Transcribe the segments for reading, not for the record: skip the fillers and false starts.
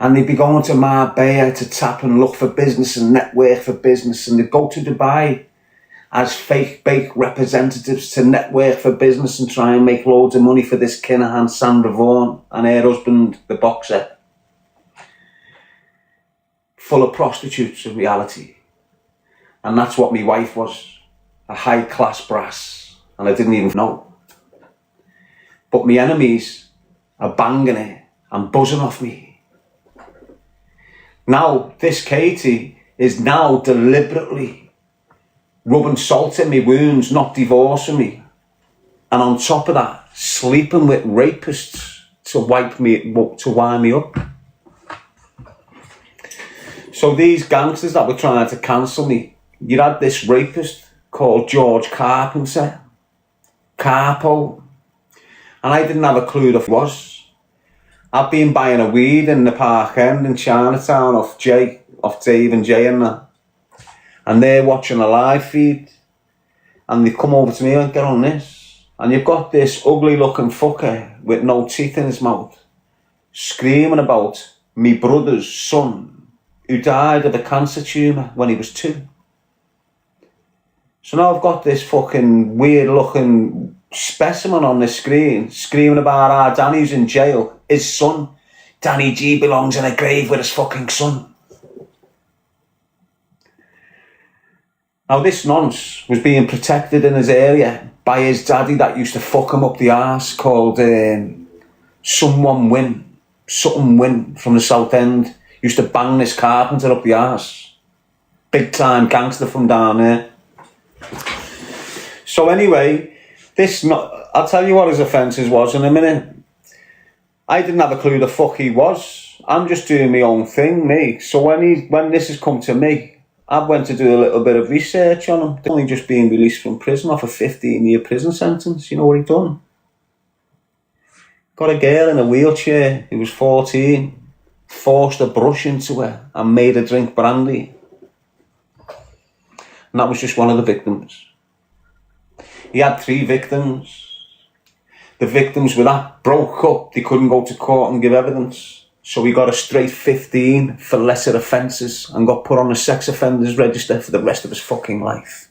And they'd be going to Marbella to tap and look for business and network for business. And they'd go to Dubai as fake representatives to network for business and try and make loads of money for this Kinahan Sandra Vaughan and her husband, the boxer. Full of prostitutes in reality. And that's what my wife was. A high-class brass. And I didn't even know. But my enemies are banging it and buzzing off me. Now, this Katie is now deliberately rubbing salt in my wounds, not divorcing me. And on top of that, sleeping with rapists to wind me up. So these gangsters that were trying to cancel me, you had this rapist called George Carpenter, Carpo, and I didn't have a clue who he was. I've been buying a weed in the Park End in Chinatown off Dave and Jay and that. And they're watching a live feed. And they come over to me and get on this. And you've got this ugly looking fucker with no teeth in his mouth screaming about me brother's son who died of a cancer tumour when he was 2. So now I've got this fucking weird looking specimen on the screen screaming about Danny's in jail. His son, Darren Gee, belongs in a grave with his fucking son. Now this nonce was being protected in his area by his daddy that used to fuck him up the arse called Something Win from the South End. Used to bang this Carpenter up the arse. Big time gangster from down there. So anyway, I'll tell you what his offences was in a minute. I didn't have a clue the fuck he was. I'm just doing my own thing, me. So when this has come to me, I went to do a little bit of research on him. He's only just been released from prison off a 15-year prison sentence. You know what he done? Got a girl in a wheelchair who was 14, forced a brush into her and made her drink brandy. And that was just one of the victims. He had 3 victims. The victims were that broke up, they couldn't go to court and give evidence. So he got a straight 15 for lesser offences and got put on a sex offenders register for the rest of his fucking life.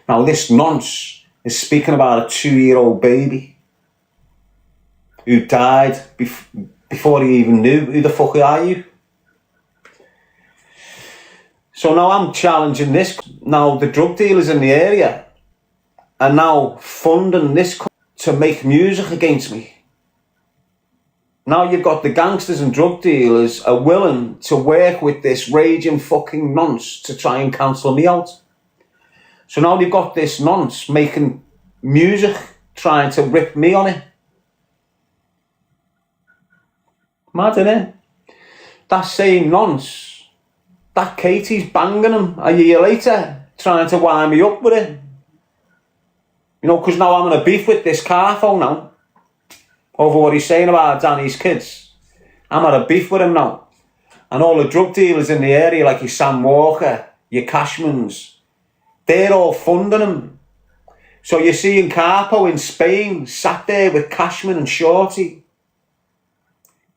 Now this nonce is speaking about a 2-year-old baby who died before he even knew who the fuck are you. So now I'm challenging this. Now the drug dealers in the area are now funding this to make music against me. Now you've got the gangsters and drug dealers are willing to work with this raging fucking nonce to try and cancel me out. So now you've got this nonce making music, trying to rip me on it. Mad, innit? That same nonce, that Katie's banging him a year later, trying to wind me up with it. You know, because now I'm in a beef with this Carfo now. Over what he's saying about Danny's kids. I'm at a beef with him now. And all the drug dealers in the area, like your Sam Walker, your Cashmans, they're all funding him. So you're seeing Carpo in Spain, sat there with Cashman and Shorty,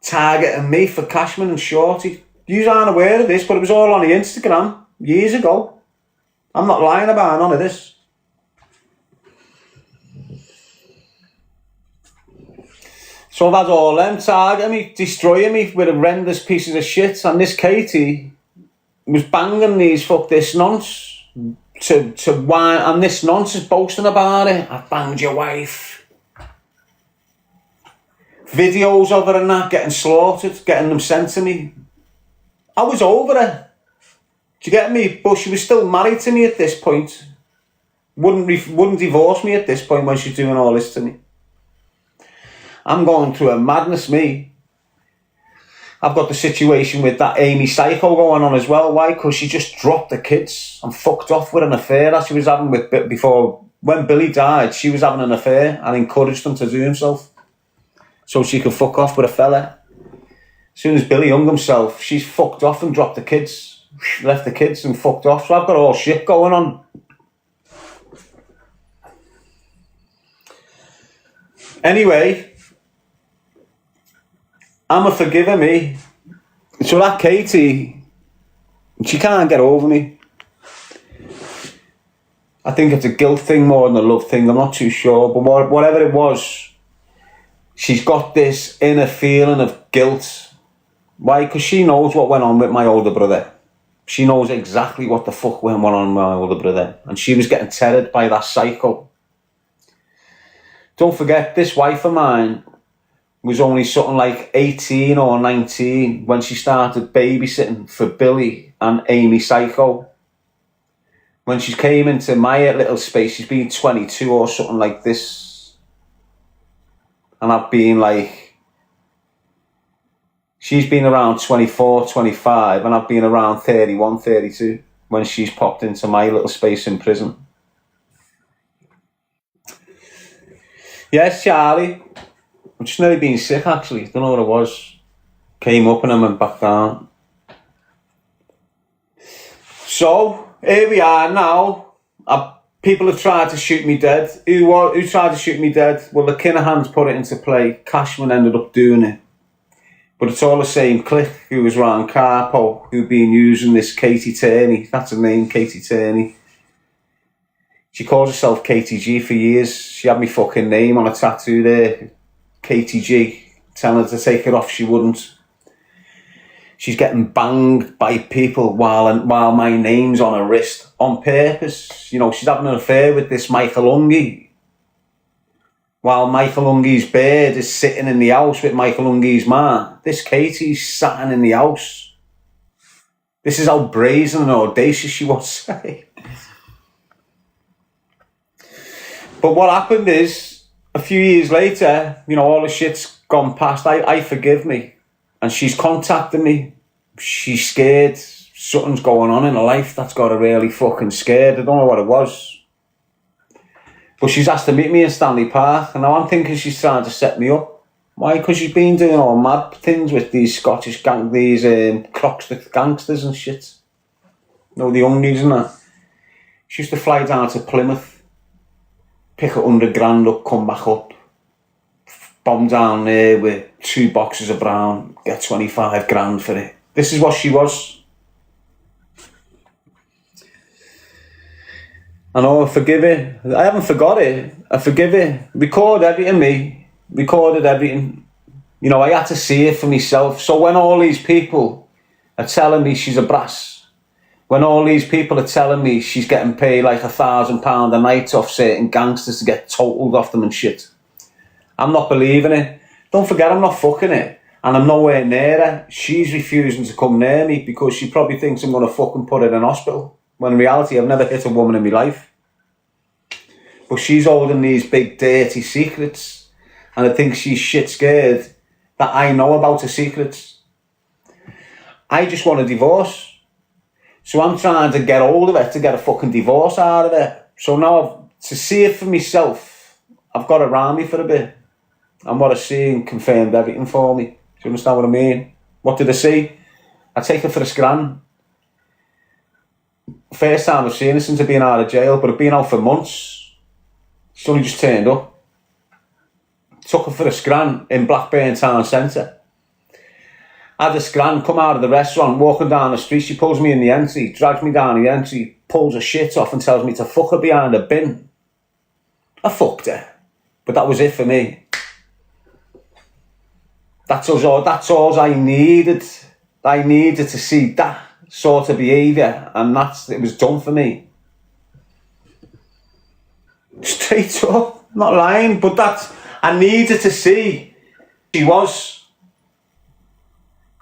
targeting me for Cashman and Shorty. You aren't aware of this, but it was all on the Instagram years ago. I'm not lying about none of this. So I've had all them targeting me, destroying me with horrendous pieces of shit. And this Katie was banging this nonce to whine. And this nonce is boasting about it. I've banged your wife. Videos of her and that, getting slaughtered, getting them sent to me. I was over her. Do you get me? But she was still married to me at this point. Wouldn't divorce me at this point when she's doing all this to me. I'm going through a madness, me. I've got the situation with that Amy Psycho going on as well. Why? Because she just dropped the kids and fucked off with an affair that she was having with before. When Billy died, she was having an affair and encouraged him to do himself so she could fuck off with a fella. As soon as Billy hung himself, she's fucked off and dropped the kids. Left the kids and fucked off. So I've got all shit going on. Anyway, I'm a forgiver, me. So that Katie, she can't get over me. I think it's a guilt thing more than a love thing. I'm not too sure, but whatever it was, she's got this inner feeling of guilt. Why? Because she knows what went on with my older brother. She knows exactly what the fuck went on with my older brother. And she was getting tethered by that cycle. Don't forget, this wife of mine was only something like 18 or 19 when she started babysitting for Billy and Amy Psycho. When she came into my little space, she's been 22 or something like this. And I've been like... She's been around 24, 25, and I've been around 31, 32 when she's popped into my little space in prison. Yes, Charlie. I'm just nearly been sick, actually. Don't know what it was. Came up and I went back down. So, here we are now. People have tried to shoot me dead. Who tried to shoot me dead? Well, the Kinahans put it into play. Cashman ended up doing it. But it's all the same clique who was around Carpo, who've been using this Katie Turney. That's her name, Katie Turney. She calls herself Katie Gee for years. She had me fucking name on a tattoo there. Katie Gee. Telling her to take it off, she wouldn't. She's getting banged by people while my name's on her wrist on purpose. You know, she's having an affair with this Michael Ungie. While Michael Ungie's bird is sitting in the house with Michael Ungie's man, this Katie's sat in the house. This is how brazen and audacious she was. But what happened is, a few years later, you know, all the shit's gone past. I forgive me. And she's contacted me. She's scared. Something's going on in her life that's got her really fucking scared. I don't know what it was. But she's asked to meet me in Stanley Park. And now I'm thinking she's trying to set me up. Why? Because she's been doing all mad things with these Scottish Crockstick gangsters and shit. You know, the Ungies and that. She used to fly down to Plymouth, pick $100,000 up, come back up, bomb down there with 2 boxes of brown, get 25 grand for it. This is what she was. I know, I forgive it. I haven't forgot it. I forgive it. Recorded everything. You know, I had to see it for myself. So when all these people are telling me she's a brass, when all these people are telling me she's getting paid like £1,000 a night off certain gangsters to get totaled off them and shit, I'm not believing it. Don't forget, I'm not fucking it. And I'm nowhere near her. She's refusing to come near me because she probably thinks I'm going to fucking put her in hospital. When in reality, I've never hit a woman in my life. But she's holding these big dirty secrets. And I think she's shit scared that I know about her secrets. I just want a divorce. So I'm trying to get hold of her to get a fucking divorce out of her. So now, to see it for myself, I've got her around me for a bit. And what I see confirmed everything for me. Do you understand what I mean? What did I see? I take her for a scran. First time I've seen her since I've been out of jail, but I've been out for months. She's only just turned up. Took her for a scran in Blackburn Town Centre. Had a scran, come out of the restaurant, walking down the street. She pulls me in the entry, drags me down the entry, pulls her shit off and tells me to fuck her behind a bin. I fucked her. But that was it for me. That's all I needed. I needed to see that sort of behaviour, and it was done for me. Straight up, not lying, but I needed to see she was.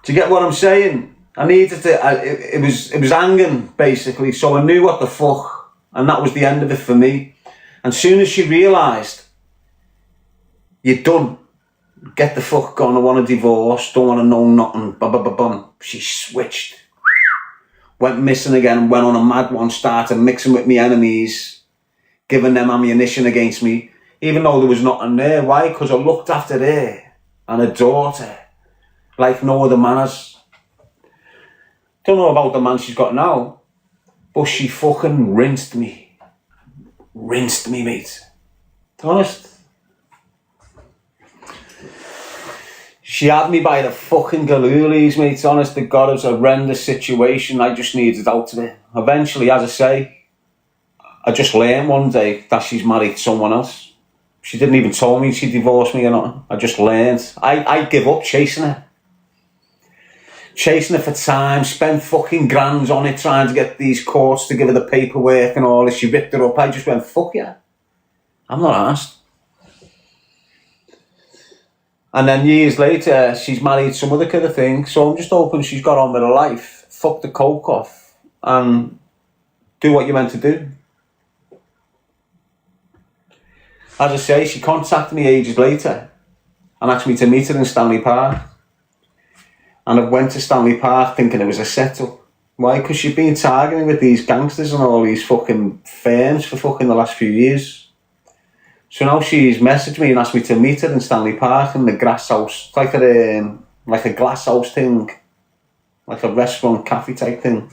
Do you get what I'm saying? I needed to. It was hanging basically, so I knew what the fuck, and that was the end of it for me. And soon as she realised, you're done. Get the fuck gone, I want a divorce, don't want to know nothing, she switched. Went missing again, went on a mad one, started mixing with me enemies, giving them ammunition against me, even though there was nothing there. Why? Because I looked after her and her daughter like no other man has. Don't know about the man she's got now, but she fucking rinsed me. Rinsed me, mate. Honest. She had me by the fucking galoolies, mate. Honest to God, it was a horrendous situation. I just needed out of it. Eventually, as I say, I just learned one day that she's married someone else. She didn't even tell me she divorced me or nothing. I just learned. I give up chasing her. Chasing her for time, spent fucking grands on it, trying to get these courts to give her the paperwork and all this. She ripped her up. I just went, fuck yeah. I'm not asked. And then years later, she's married some other kind of thing. So I'm just hoping she's got on with her life, fuck the coke off, and do what you're meant to do. As I say, she contacted me ages later and asked me to meet her in Stanley Park. And I went to Stanley Park thinking it was a setup. Why? Because she'd been targeting with these gangsters and all these fucking firms for fucking the last few years. So now she's messaged me and asked me to meet her in Stanley Park in the grass house. It's like a glass house thing. Like a restaurant, cafe type thing.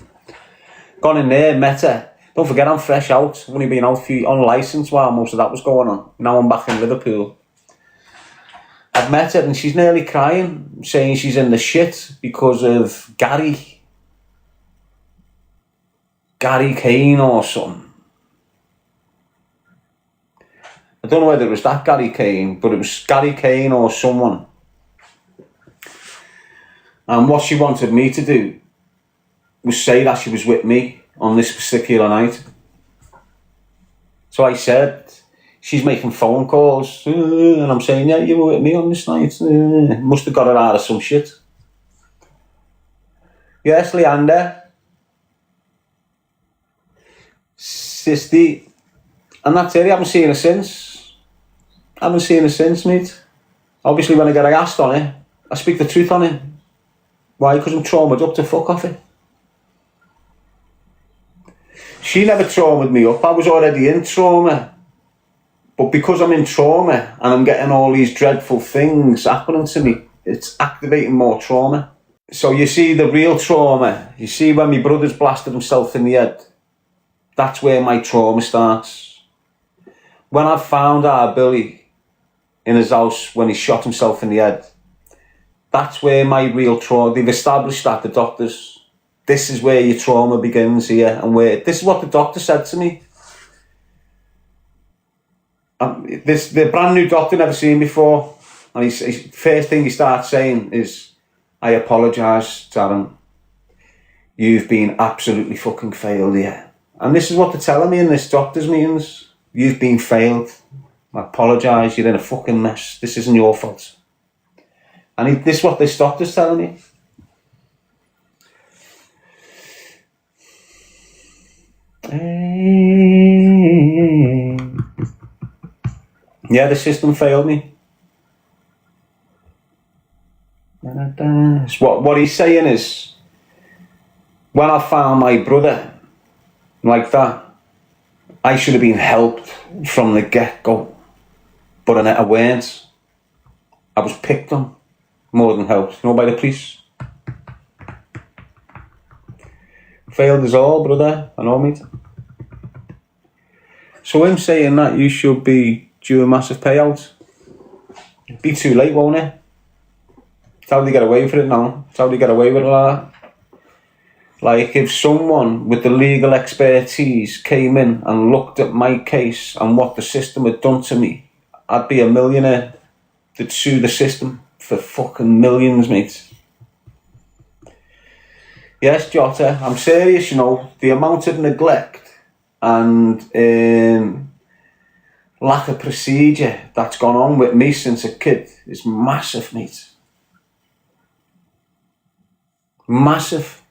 Gone in there, met her. Don't forget I'm fresh out. I've only been out on licence while most of that was going on. Now I'm back in Liverpool. I've met her and she's nearly crying, saying she's in the shit because of Gary Kane or something. I don't know whether it was that Gary Kane, but it was Gary Kane or someone. And what she wanted me to do was say that she was with me on this particular night. So I said, she's making phone calls, and I'm saying, yeah, you were with me on this night. Must have got her out of some shit. Yes, Leander. Sisty. And that's it, I haven't seen her since. Mate. Obviously, when I get asked on it, I speak the truth on it. Why? Because I'm traumatized up to fuck off it. She never traumatized me up. I was already in trauma. But because I'm in trauma and I'm getting all these dreadful things happening to me, it's activating more trauma. So you see the real trauma. You see when my brother's blasted himself in the head. That's where my trauma starts. When I found our Billy in his house when he shot himself in the head, that's where my real trauma, they've established that, the doctors. This is where your trauma begins here, and this is what the doctor said to me. The brand new doctor never seen before, and he's first thing he starts saying is, I apologise, Darren. You've been absolutely fucking failed here. And this is what they're telling me in this doctor's meetings. You've been failed. I apologise, you're in a fucking mess. This isn't your fault. And this is what this doctor's telling me. Yeah, the system failed me. What he's saying is, when I found my brother like that, I should have been helped from the get-go, but I weren't. I was picked on more than helped, by the police. Failed us all, brother. I know, mate. So him saying that you should be due a massive payout, it'd be too late, won't it? It's how they get away with it now. It's how they get away with it like that. Like, if someone with the legal expertise came in and looked at my case and what the system had done to me, I'd be a millionaire that'd sue the system for fucking millions, mate. Yes, Jota, I'm serious, the amount of neglect and lack of procedure that's gone on with me since a kid is massive, mate. Massive.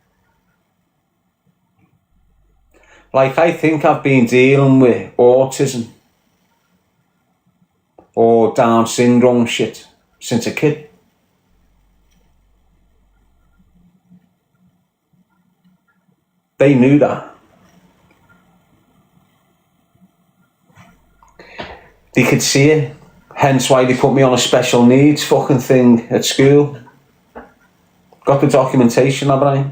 Like, I think I've been dealing with autism or Down syndrome shit since a kid. They knew that. They could see it. Hence why they put me on a special needs fucking thing at school. Got the documentation, haven't I?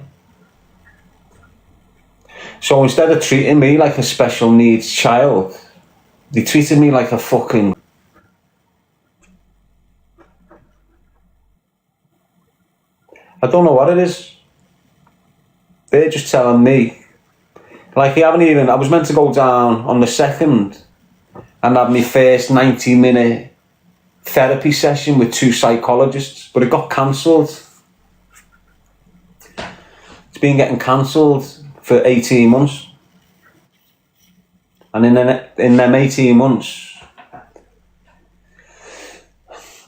So instead of treating me like a special needs child, they treated me like a fucking... I don't know what it is. They're just telling me. Like, I was meant to go down on the 2nd and have my first 90-minute therapy session with 2 psychologists, but it got cancelled. It's been getting cancelled for 18 months. And in them 18 months,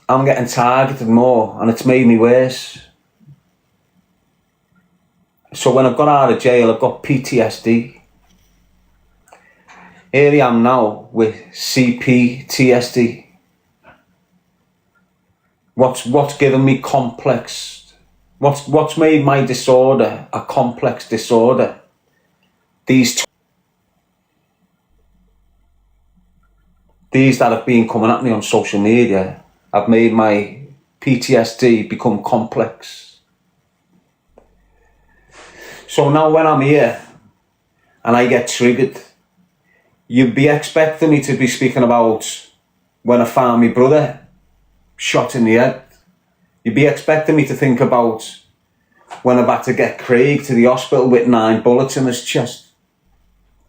I'm getting targeted more, and it's made me worse. So when I've got out of jail, I've got PTSD. Here I am now with CPTSD. What's given me complex? What's made my disorder a complex disorder? These that have been coming at me on social media have made my PTSD become complex. So now when I'm here and I get triggered, you'd be expecting me to be speaking about when I found my brother shot in the head. You'd be expecting me to think about when I've had to get Craig to the hospital with 9 bullets in his chest.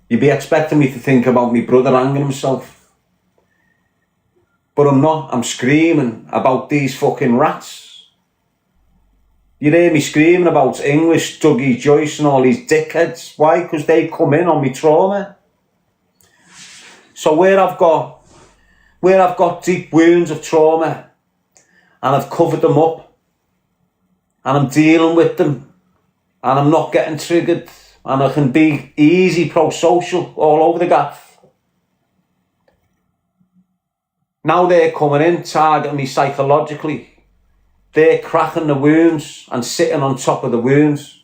You'd be expecting me to think about my brother hanging himself. But I'm not. I'm screaming about these fucking rats. You hear me screaming about English, Dougie Joyce and all these dickheads. Why? Because they come in on me trauma. So where I've got deep wounds of trauma and I've covered them up and I'm dealing with them and I'm not getting triggered and I can be easy pro-social all over the gaff. Now they're coming in, targeting me psychologically. They're cracking the wounds and sitting on top of the wounds.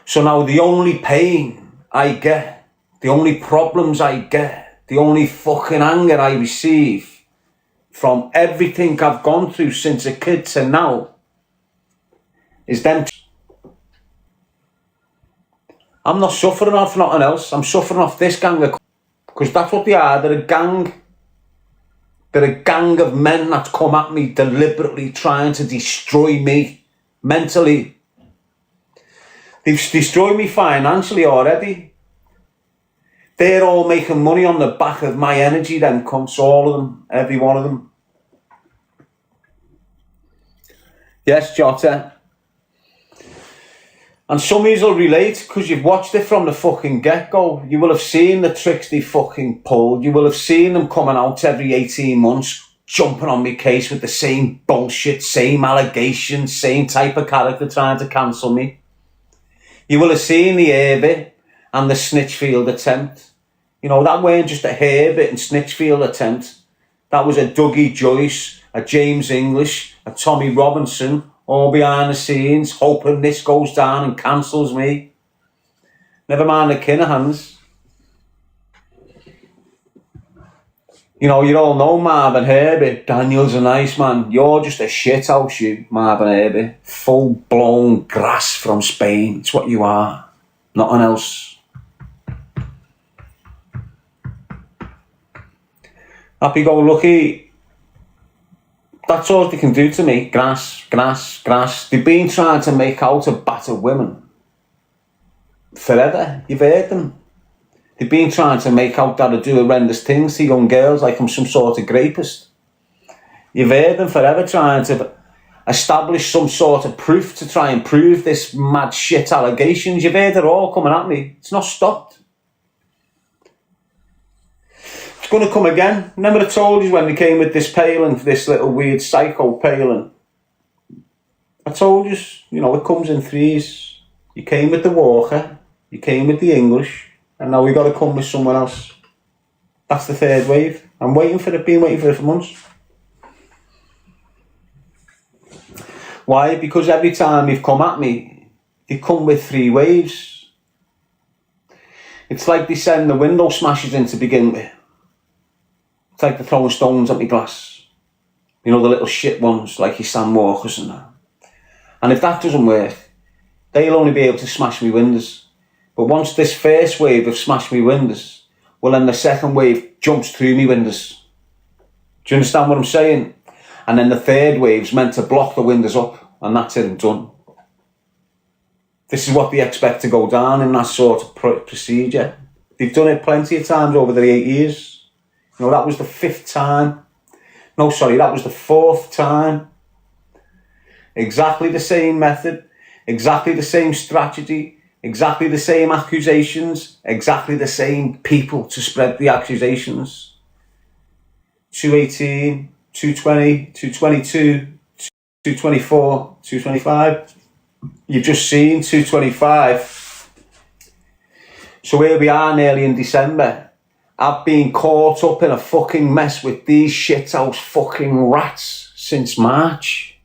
So now the only pain I get, the only problems I get, the only fucking anger I receive from everything I've gone through since a kid to now is them. I'm not suffering off nothing else. I'm suffering off this gang because that's what they are. They're a gang. They're a gang of men that come at me deliberately trying to destroy me mentally. They've destroyed me financially already. They're all making money on the back of my energy, them cunts, all of them, every one of them. Yes, Jota. And some of you will relate because you've watched it from the fucking get-go. You will have seen the tricks they fucking pulled. You will have seen them coming out every 18 months, jumping on my case with the same bullshit, same allegations, same type of character trying to cancel me. You will have seen the Herbert and the Snitchfield attempt. You know, that weren't just a Herbert and Snitchfield attempt. That was a Dougie Joyce, a James English, a Tommy Robinson, all behind the scenes, hoping this goes down and cancels me. Never mind the Kinahans. You know, you all know Marvin Herbert. Daniel's a nice man. You're just a shithouse, you, Marvin Herbert. Full-blown grass from Spain. It's what you are. Nothing else. Happy-go-lucky. That's all they can do to me. Grass, grass, grass. They've been trying to make out to batter women forever. You've heard them. They've been trying to make out that I do horrendous things to young girls like I'm some sort of rapist. You've heard them forever trying to establish some sort of proof to try and prove this mad shit allegations. You've heard it all coming at me. It's not stopped. It's going to come again. Remember I told you when they came with this Palin, this little weird psycho Palin. I told you, you know, it comes in threes. You came with the Walker, you came with the English, and now we got to come with someone else. That's the third wave. I'm waiting for it, been waiting for it for months. Why? Because every time you've come at me, they come with 3 waves. It's like they send the window smashers in to begin with. It's like they're throwing stones at my glass. You know, the little shit ones, like your Sam Walkers and that. And if that doesn't work, they'll only be able to smash me windows. But once this first wave have smashed me windows, well then the second wave jumps through me windows. Do you understand what I'm saying? And then the third wave's meant to block the windows up and that's it and done. This is what they expect to go down in that sort of procedure. They've done it plenty of times over the 8 years. You know, that was the 5th time. No, sorry, that was the 4th time. Exactly the same method, exactly the same strategy, exactly the same accusations, exactly the same people to spread the accusations. 218, 220, 222, 224, 225. You've just seen 225. So here we are nearly in December. I've been caught up in a fucking mess with these shithouse fucking rats since March.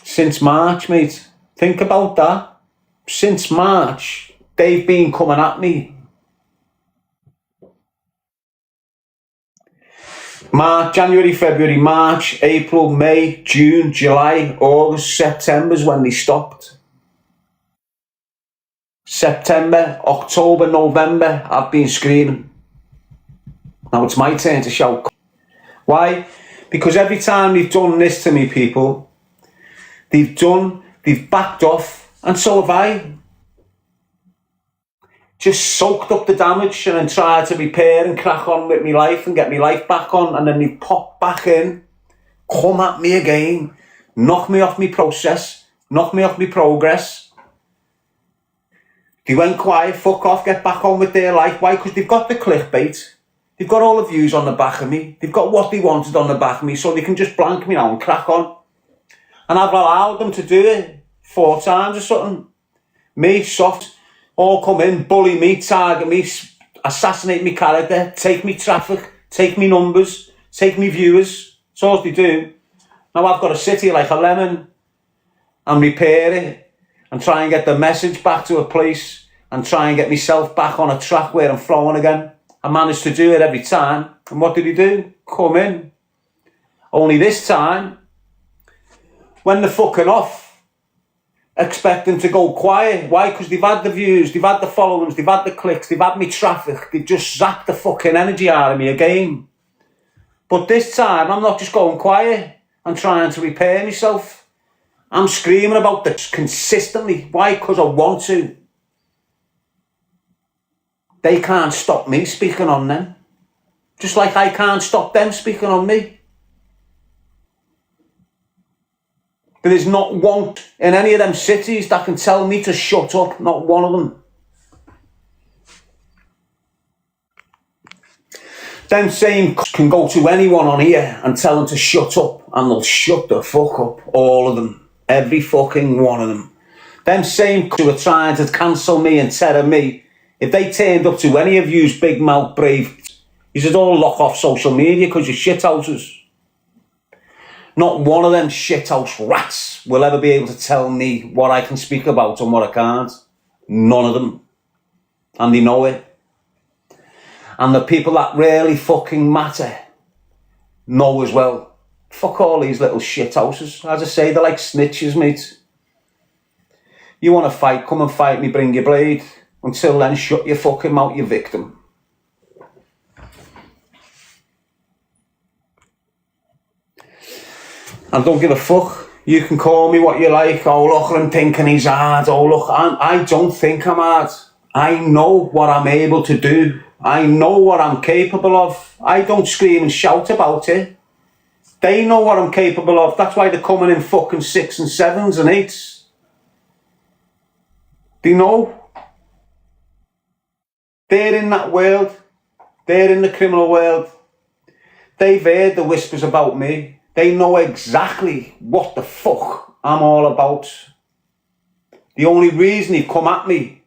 Since March, mate. Think about that. Since March, they've been coming at me. March, January, February, March, April, May, June, July, August, September's when they stopped. September, October, November, I've been screaming. Now it's my turn to shout. Why? Because every time they've done this to me, people, they've backed off, and so have I. Just soaked up the damage and then tried to repair and crack on with my life and get my life back on, and then they pop back in, come at me again, knock me off my process, knock me off my progress. They went quiet, fuck off, get back on with their life. Why? Because they've got the clickbait. They've got all the views on the back of me. They've got what they wanted on the back of me, so they can just blank me now and crack on. And I've allowed them to do it 4 times or something. Me, soft, all come in, bully me, target me, assassinate me character, take me traffic, take me numbers, take me viewers. That's all they do. Now I've got to sit here like a lemon and repair it and try and get the message back to a place and try and get myself back on a track where I'm flowing again. I managed to do it every time. And what did he do? Come in. Only this time, when they're fucking off, expect them to go quiet. Why? Because they've had the views, they've had the followings, they've had the clicks, they've had me traffic. They've just zapped the fucking energy out of me again. But this time, I'm not just going quiet and trying to repair myself. I'm screaming about this consistently. Why? Because I want to. They can't stop me speaking on them. Just like I can't stop them speaking on me. There is not one in any of them cities that can tell me to shut up. Not one of them. Them same can go to anyone on here and tell them to shut up, and they'll shut the fuck up. All of them. Every fucking one of them. Them same who are trying to cancel me and terror me, if they turned up to any of you's big mouth brave, you should all lock off social media because you're shithouses. Not one of them shithouse rats will ever be able to tell me what I can speak about and what I can't. None of them. And they know it. And the people that really fucking matter know as well. Fuck all these little shithouses. As I say, they're like snitches, mate. You want to fight, come and fight me, bring your blade. Until then, shut your fucking mouth, you victim. And don't give a fuck. You can call me what you like. Oh, look, I'm thinking he's hard. Oh, look, I don't think I'm hard. I know what I'm able to do. I know what I'm capable of. I don't scream and shout about it. They know what I'm capable of. That's why they're coming in fucking 6s and 7s and 8s. They know. They're in that world. They're in the criminal world. They've heard the whispers about me. They know exactly what the fuck I'm all about. The only reason they've come at me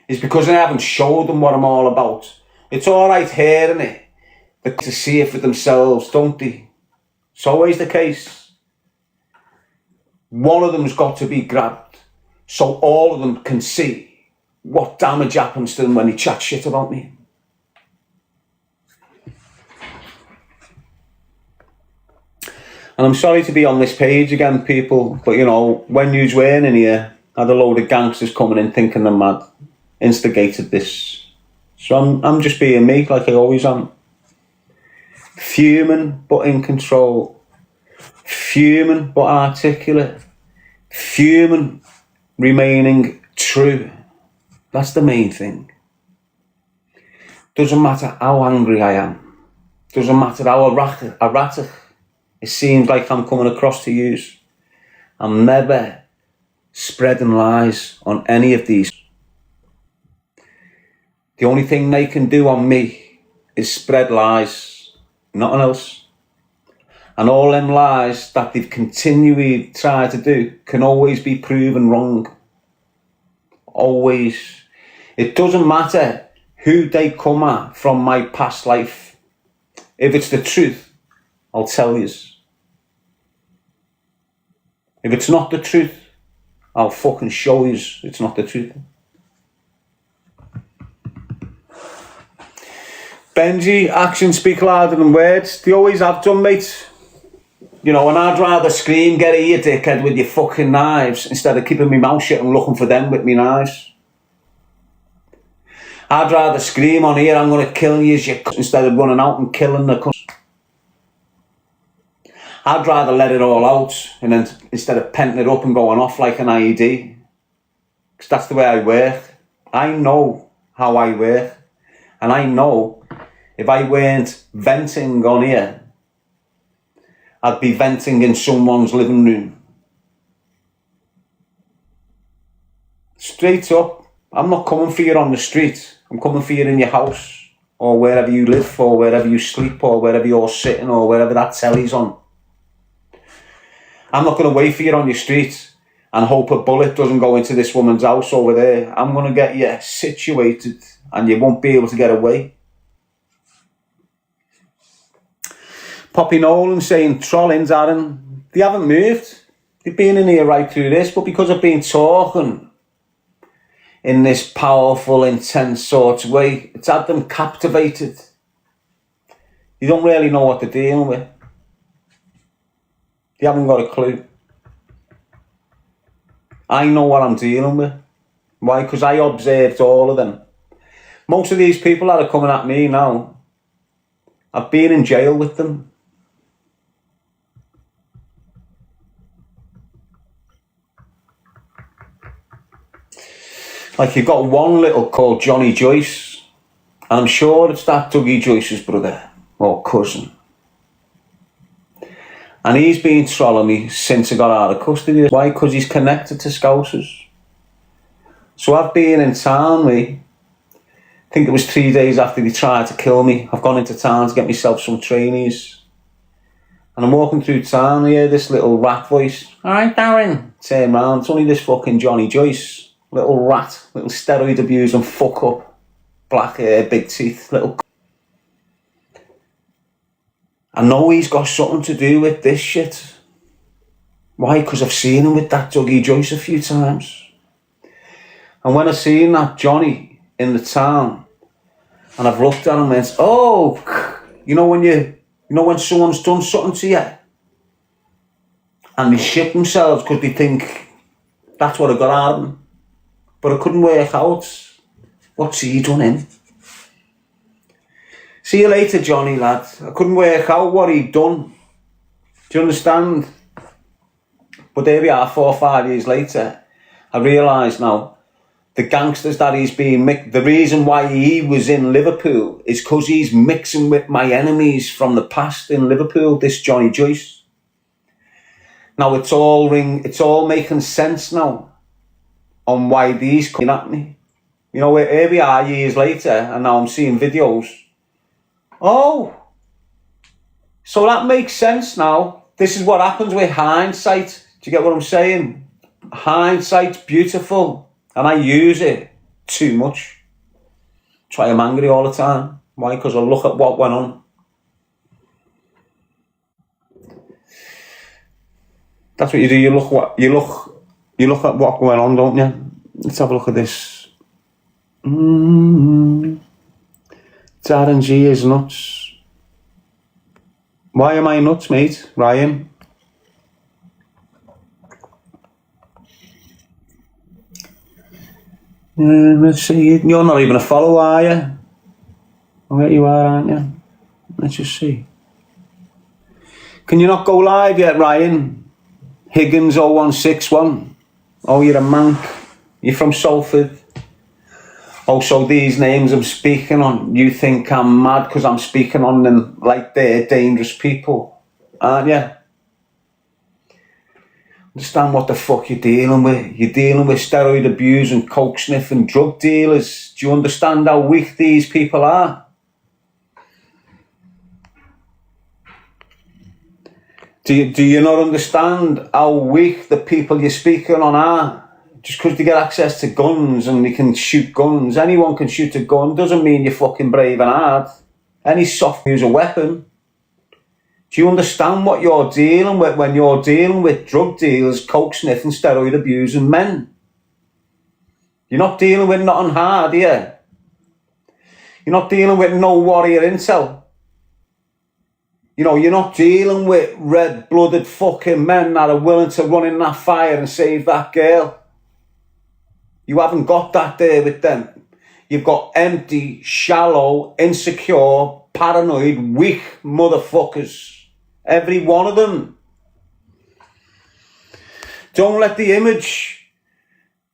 is because I haven't showed them what I'm all about. It's all right hearing it, but to see it for themselves, don't they? It's always the case. One of them's got to be grabbed so all of them can see what damage happens to them when they chat shit about me. And I'm sorry to be on this page again, people, but you know, when you were in here, I had a load of gangsters coming in thinking they're mad, instigated this. So I'm just being me, like I always am. Fuming, but in control. fuming but articulate, fuming, remaining true. That's the main thing. Doesn't matter how angry I am. Doesn't matter how erratic it seems like I'm coming across to you. I'm never spreading lies on any of these. The only thing they can do on me is spread lies, nothing else. And all them lies that they've continually tried to do can always be proven wrong. Always. It doesn't matter who they come at from my past life. If it's the truth, I'll tell you. If it's not the truth, I'll fucking show you it's not the truth. Benji, actions speak louder than words. They always have done, mate. You know, and I'd rather scream, get here, dickhead, with your fucking knives, instead of keeping my mouth shut and looking for them with my knives. I'd rather scream on here, I'm going to kill you, instead of running out and killing the cuss. I'd rather let it all out, and then instead of penting it up and going off like an IED. Because that's the way I work. I know how I work. And I know if I weren't venting on here, I'd be venting in someone's living room. Straight up, I'm not coming for you on the street. I'm coming for you in your house, or wherever you live, or wherever you sleep, or wherever you're sitting, or wherever that telly's on. I'm not going to wait for you on your street and hope a bullet doesn't go into this woman's house over there. I'm going to get you situated and you won't be able to get away. Poppy Nolan saying, trollings, Darren, they haven't moved. They've been in here right through this, but because I've been talking in this powerful, intense sort of way, it's had them captivated. You don't really know what they're dealing with. They haven't got a clue. I know what I'm dealing with. Why? Because I observed all of them. Most of these people that are coming at me now, I've been in jail with them. Like, you've got one little called Johnny Joyce, and I'm sure it's that Dougie Joyce's brother or cousin. And he's been trolling me since I got out of custody. Why? Because he's connected to Scousers. So I've been in town, I think it was 3 days after they tried to kill me. I've gone into town to get myself some trainees. And I'm walking through town, I hear this little rat voice. All right, Darren. Turn round, it's only this fucking Johnny Joyce. Little rat, little steroid abusing fuck up. Black hair, big teeth, little... I know he's got something to do with this shit. Why? Because I've seen him with that Dougie Joyce a few times. And when I seen that Johnny in the town, and I've looked at him and went, oh, you know when someone's done something to you, and they shit themselves because they think that's what I got out of them. But I couldn't work out what's he done in. See you later, Johnny, lad. I couldn't work out what he'd done. Do you understand? But there we are, 4 or 5 years later. I realise now, the gangsters that he's been... The reason why he was in Liverpool is because he's mixing with my enemies from the past in Liverpool, this Johnny Joyce. Now, it's all making sense now on why these coming at me. You know, here we are years later, and now I'm seeing videos. Oh, so that makes sense now. This is what happens with hindsight. Do you get what I'm saying? Hindsight's beautiful, and I use it too much. That's why I'm angry all the time. Why? Because I look at what went on. That's what you do. You look at what went on, don't you? Let's have a look at this. Darren Gee is nuts. Why am I nuts, mate? Ryan? Let's see. You're not even a follower, are you? I bet you are, aren't you? Let's just see. Can you not go live yet, Ryan? Higgins 0161. Oh, you're a mank. You're from Salford. Oh, so these names I'm speaking on, you think I'm mad because I'm speaking on them like they're dangerous people, aren't you? Understand what the fuck you're dealing with. You're dealing with steroid abuse and coke sniffing drug dealers. Do you understand how weak these people are? Do you not understand how weak the people you're speaking on are? Just because they get access to guns and they can shoot guns. Anyone can shoot a gun, doesn't mean you're fucking brave and hard. Any soft use a weapon. Do you understand what you're dealing with when you're dealing with drug dealers, coke sniffing, steroid abusing men? You're not dealing with nothing hard here. You're not dealing with no warrior intel. You know, you're not dealing with red-blooded fucking men that are willing to run in that fire and save that girl. You haven't got that there with them. You've got empty, shallow, insecure, paranoid, weak motherfuckers. Every one of them. Don't let the image,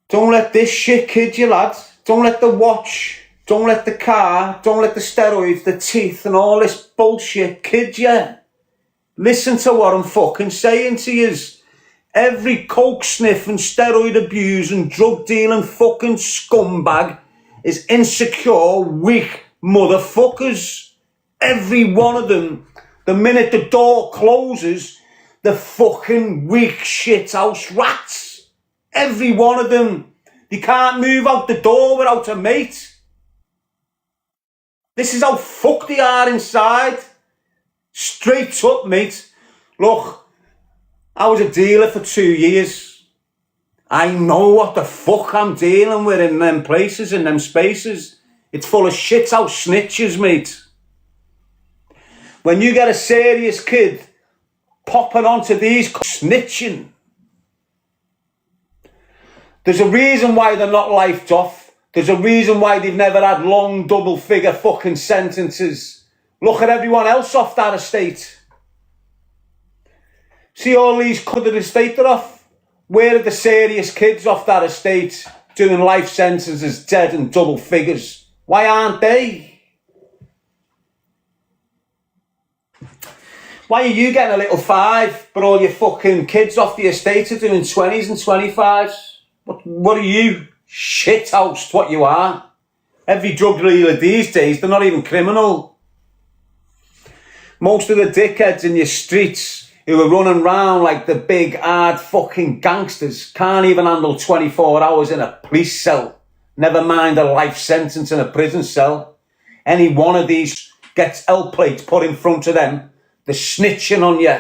don't let this shit kid you, lad. Don't let the watch, don't let the car, don't let the steroids, the teeth and all this bullshit kid you. Listen to what I'm fucking saying to yous. Every coke sniffing, steroid abusing, drug dealing fucking scumbag is insecure, weak motherfuckers. Every one of them. The minute the door closes, the fucking weak shithouse rats. Every one of them. They can't move out the door without a mate. This is how fucked they are inside. Straight up, mate. Look, I was a dealer for 2 years. I know what the fuck I'm dealing with in them places, in them spaces. It's full of shithouse snitches, mate. When you get a serious kid popping onto these snitching, there's a reason why they're not lifed off. There's a reason why they've never had long double figure fucking sentences. Look at everyone else off that estate. See all these covered estate they're off? Where are the serious kids off that estate doing life sentences, dead and double figures? Why aren't they? Why are you getting a little 5, but all your fucking kids off the estate are doing 20s and 25s? What are you? Shithoused, what you are. Every drug dealer these days, they're not even criminal. Most of the dickheads in your streets who are running around like the big, hard fucking gangsters can't even handle 24 hours in a police cell. Never mind a life sentence in a prison cell. Any one of these gets L plates put in front of them. They're snitching on you.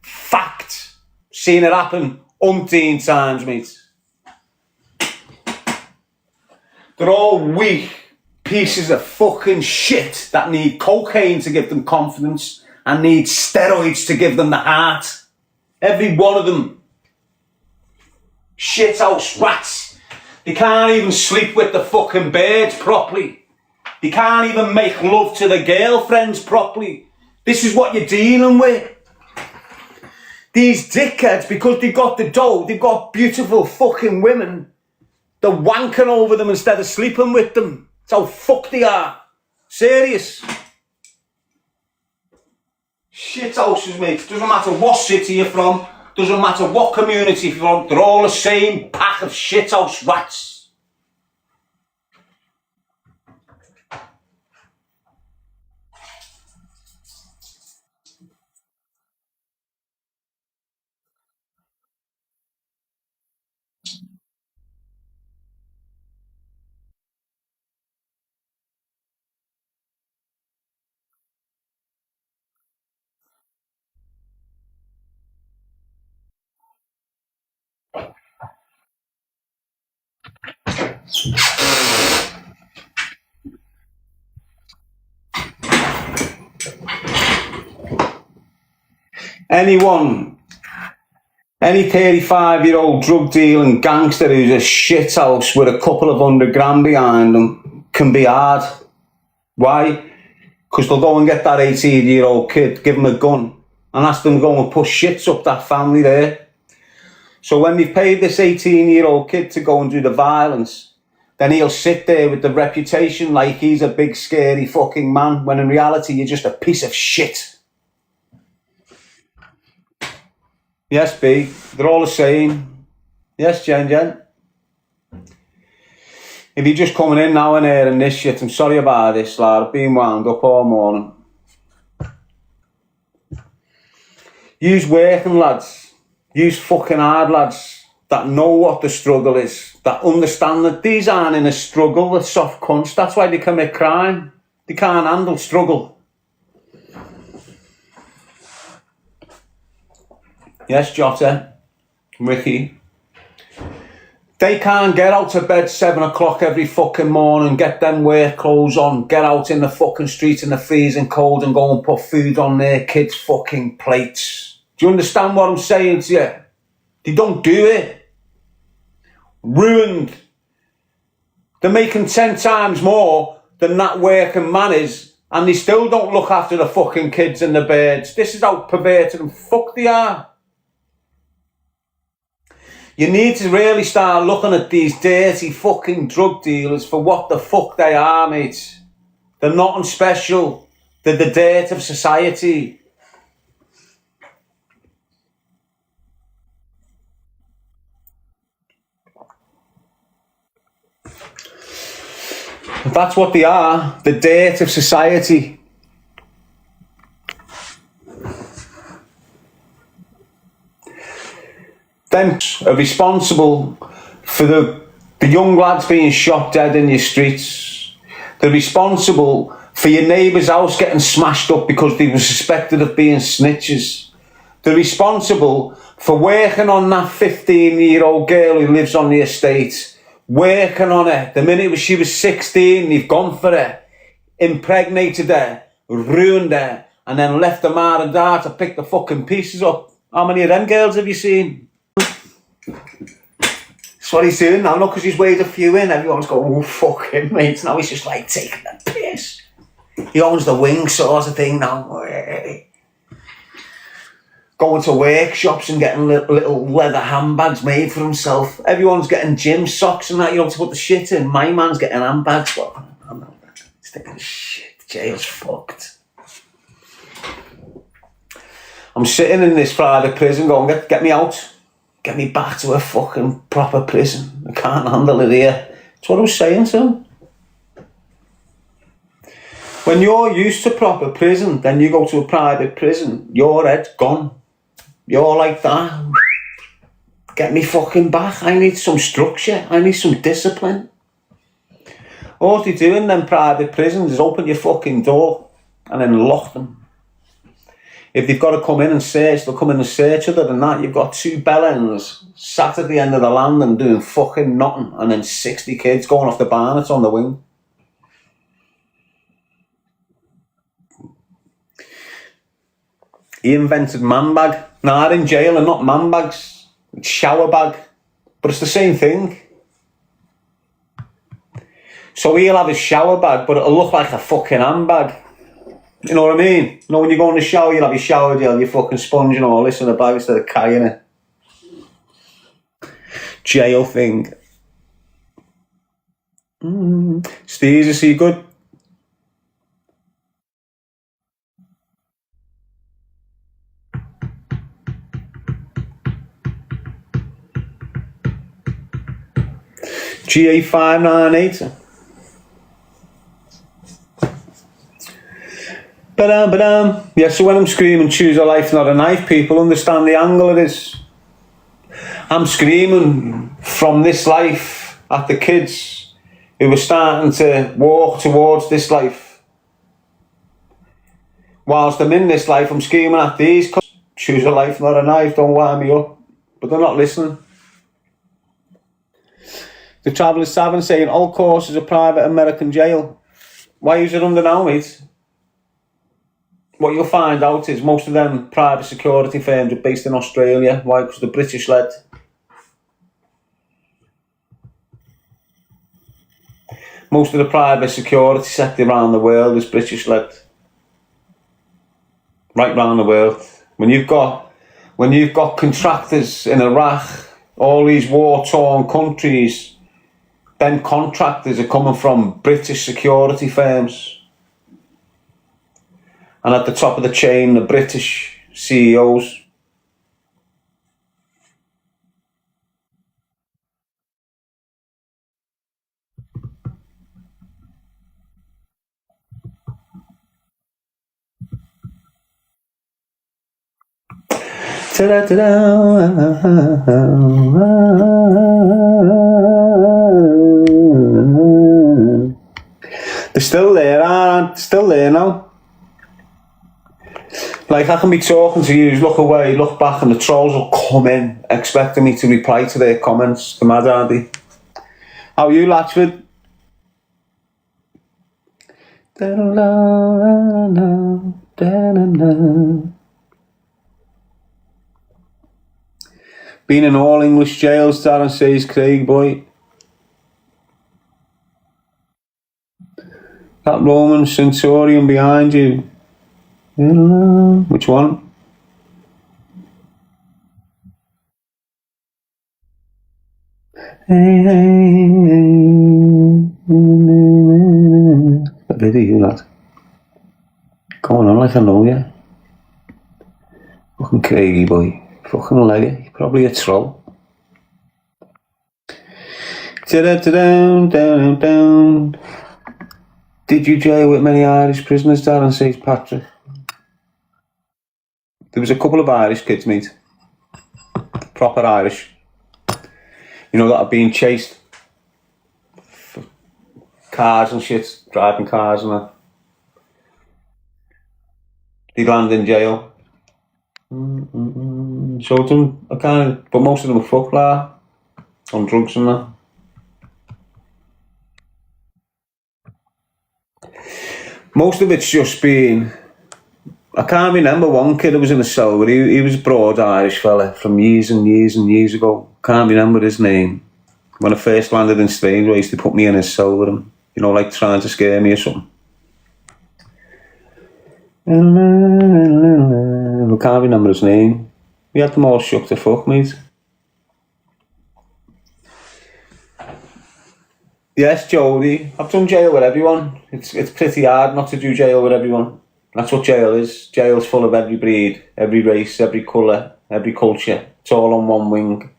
Fact. Seen it happen umpteen times, mate. They're all weak pieces of fucking shit that need cocaine to give them confidence and need steroids to give them the heart. Every one of them. Shithouse rats. They can't even sleep with the fucking birds properly. They can't even make love to the girlfriends properly. This is what you're dealing with. These dickheads, because they've got the dough, they've got beautiful fucking women, they're wanking over them instead of sleeping with them. That's how fucked they are. Serious. Shithouses, mate. Doesn't matter what city you're from, doesn't matter what community you're from, they're all the same pack of shithouse rats. Anyone, any 35-year-old drug dealing gangster who's a shithouse with a couple of $100,000 behind them can be hard. Why? Because they'll go and get that 18-year-old kid, give him a gun, and ask them to go and push shits up that family there. So when we've paid this 18-year-old kid to go and do the violence, then he'll sit there with the reputation like he's a big scary fucking man, when in reality you're just a piece of shit. Yes, B, they're all the same. Yes, Jen. If you're just coming in now and hearing this shit, I'm sorry about this, lad. I've been wound up all morning. Use working lads. Use fucking hard lads that know what the struggle is, that understand that these aren't in a struggle with soft cunts. That's why they commit crime. They can't handle struggle. Yes, Jota, Ricky. They can't get out of bed 7 o'clock every fucking morning, get them work clothes on, get out in the fucking streets in the freezing cold and go and put food on their kids' fucking plates. Do you understand what I'm saying to you? They don't do it. Ruined. They're making 10 times more than that working man is, and they still don't look after the fucking kids and the birds. This is how perverted and fucked they are. You need to really start looking at these dirty fucking drug dealers for what the fuck they are, mate. They're nothing special. They're the dirt of society. That's what they are, the dirt of society. Them are responsible for the young lads being shot dead in your streets. They're responsible for your neighbour's house getting smashed up because they were suspected of being snitches. They're responsible for working on that 15-year-old girl who lives on the estate. Working on her. The minute she was 16, they've gone for her. Impregnated her. Ruined her. And then left her ma and dad to pick the fucking pieces up. How many of them girls have you seen? That's what he's doing now, not because he's weighed a few in. Everyone's going, oh, fuck him, mate. Now he's just like taking the piss. He owns the wing sort of thing now. Going to workshops and getting little leather handbags made for himself. Everyone's getting gym socks and that, you know, to put the shit in. My man's getting handbags. But I'm not thinking, shit, jail's fucked. I'm sitting in this private prison going, get me out. Get me back to a fucking proper prison. I can't handle it here. That's what I was saying to him. When you're used to proper prison, then you go to a private prison, your head's gone. You're like that. Get me fucking back. I need some structure. I need some discipline. All they do in them private prisons is open your fucking door and then lock them. If they've got to come in and search, they'll come in and search. Other than that, you've got 2 bellends sat at the end of the land and doing fucking nothing, and then 60 kids going off the barnets on the wing. He invented man bag. Nah, they're in jail and not man bags. It's shower bag. But it's the same thing. So he'll have his shower bag, but it'll look like a fucking handbag. You know what I mean? You know, when you go in the shower, you'll have your shower gel, your fucking sponge and all this in the bag instead of carrying it. Jail thing. Steve, is he good? GA598. Yeah, so when I'm screaming, choose a life, not a knife, people understand the angle of this. I'm screaming from this life at the kids who are starting to walk towards this life. Whilst I'm in this life, I'm screaming at these. Choose a life, not a knife, don't wind me up. But they're not listening. The Traveller's Tavern saying all courses are private American jail. Why is it under now, mate? What you'll find out is most of them private security firms are based in Australia. Why? Because they're British led. Most of the private security sector around the world is British led. Right round the world. When you've got contractors in Iraq, all these war-torn countries, then contractors are coming from British security firms. And at the top of the chain, the British CEOs. They're still there, aren't they? Still there now. Like, I can be talking to you, look away, look back, and the trolls will come in expecting me to reply to their comments. They're mad, aren't they? How are you, Latchford? Been in all English jails, Darren says, Craig boy. That Roman centurion behind you. Which one? A bit of you, lad. Going on like I know you. Fucking Craigie boy. Fucking leggy. Probably a troll. Down. Did you jail with many Irish prisoners, Darren says Patrick? There was a couple of Irish kids, mate. Proper Irish. You know, that are being chased for cars and shit, driving cars and that. They land in jail. So them, but most of them are fucked like, on drugs and that. Most of it's just been, I can't remember one kid that was in a cell, but he was a broad Irish fella from years and years and years ago. Can't remember his name. When I first landed in Strangeways, they put me in his cell with him. You know, like trying to scare me or something. I can't remember his name. We had them all shook to fuck, mate. Yes, Jodie. I've done jail with everyone. It's pretty hard not to do jail with everyone. That's what jail is. Jail's full of every breed, every race, every colour, every culture. It's all on one wing.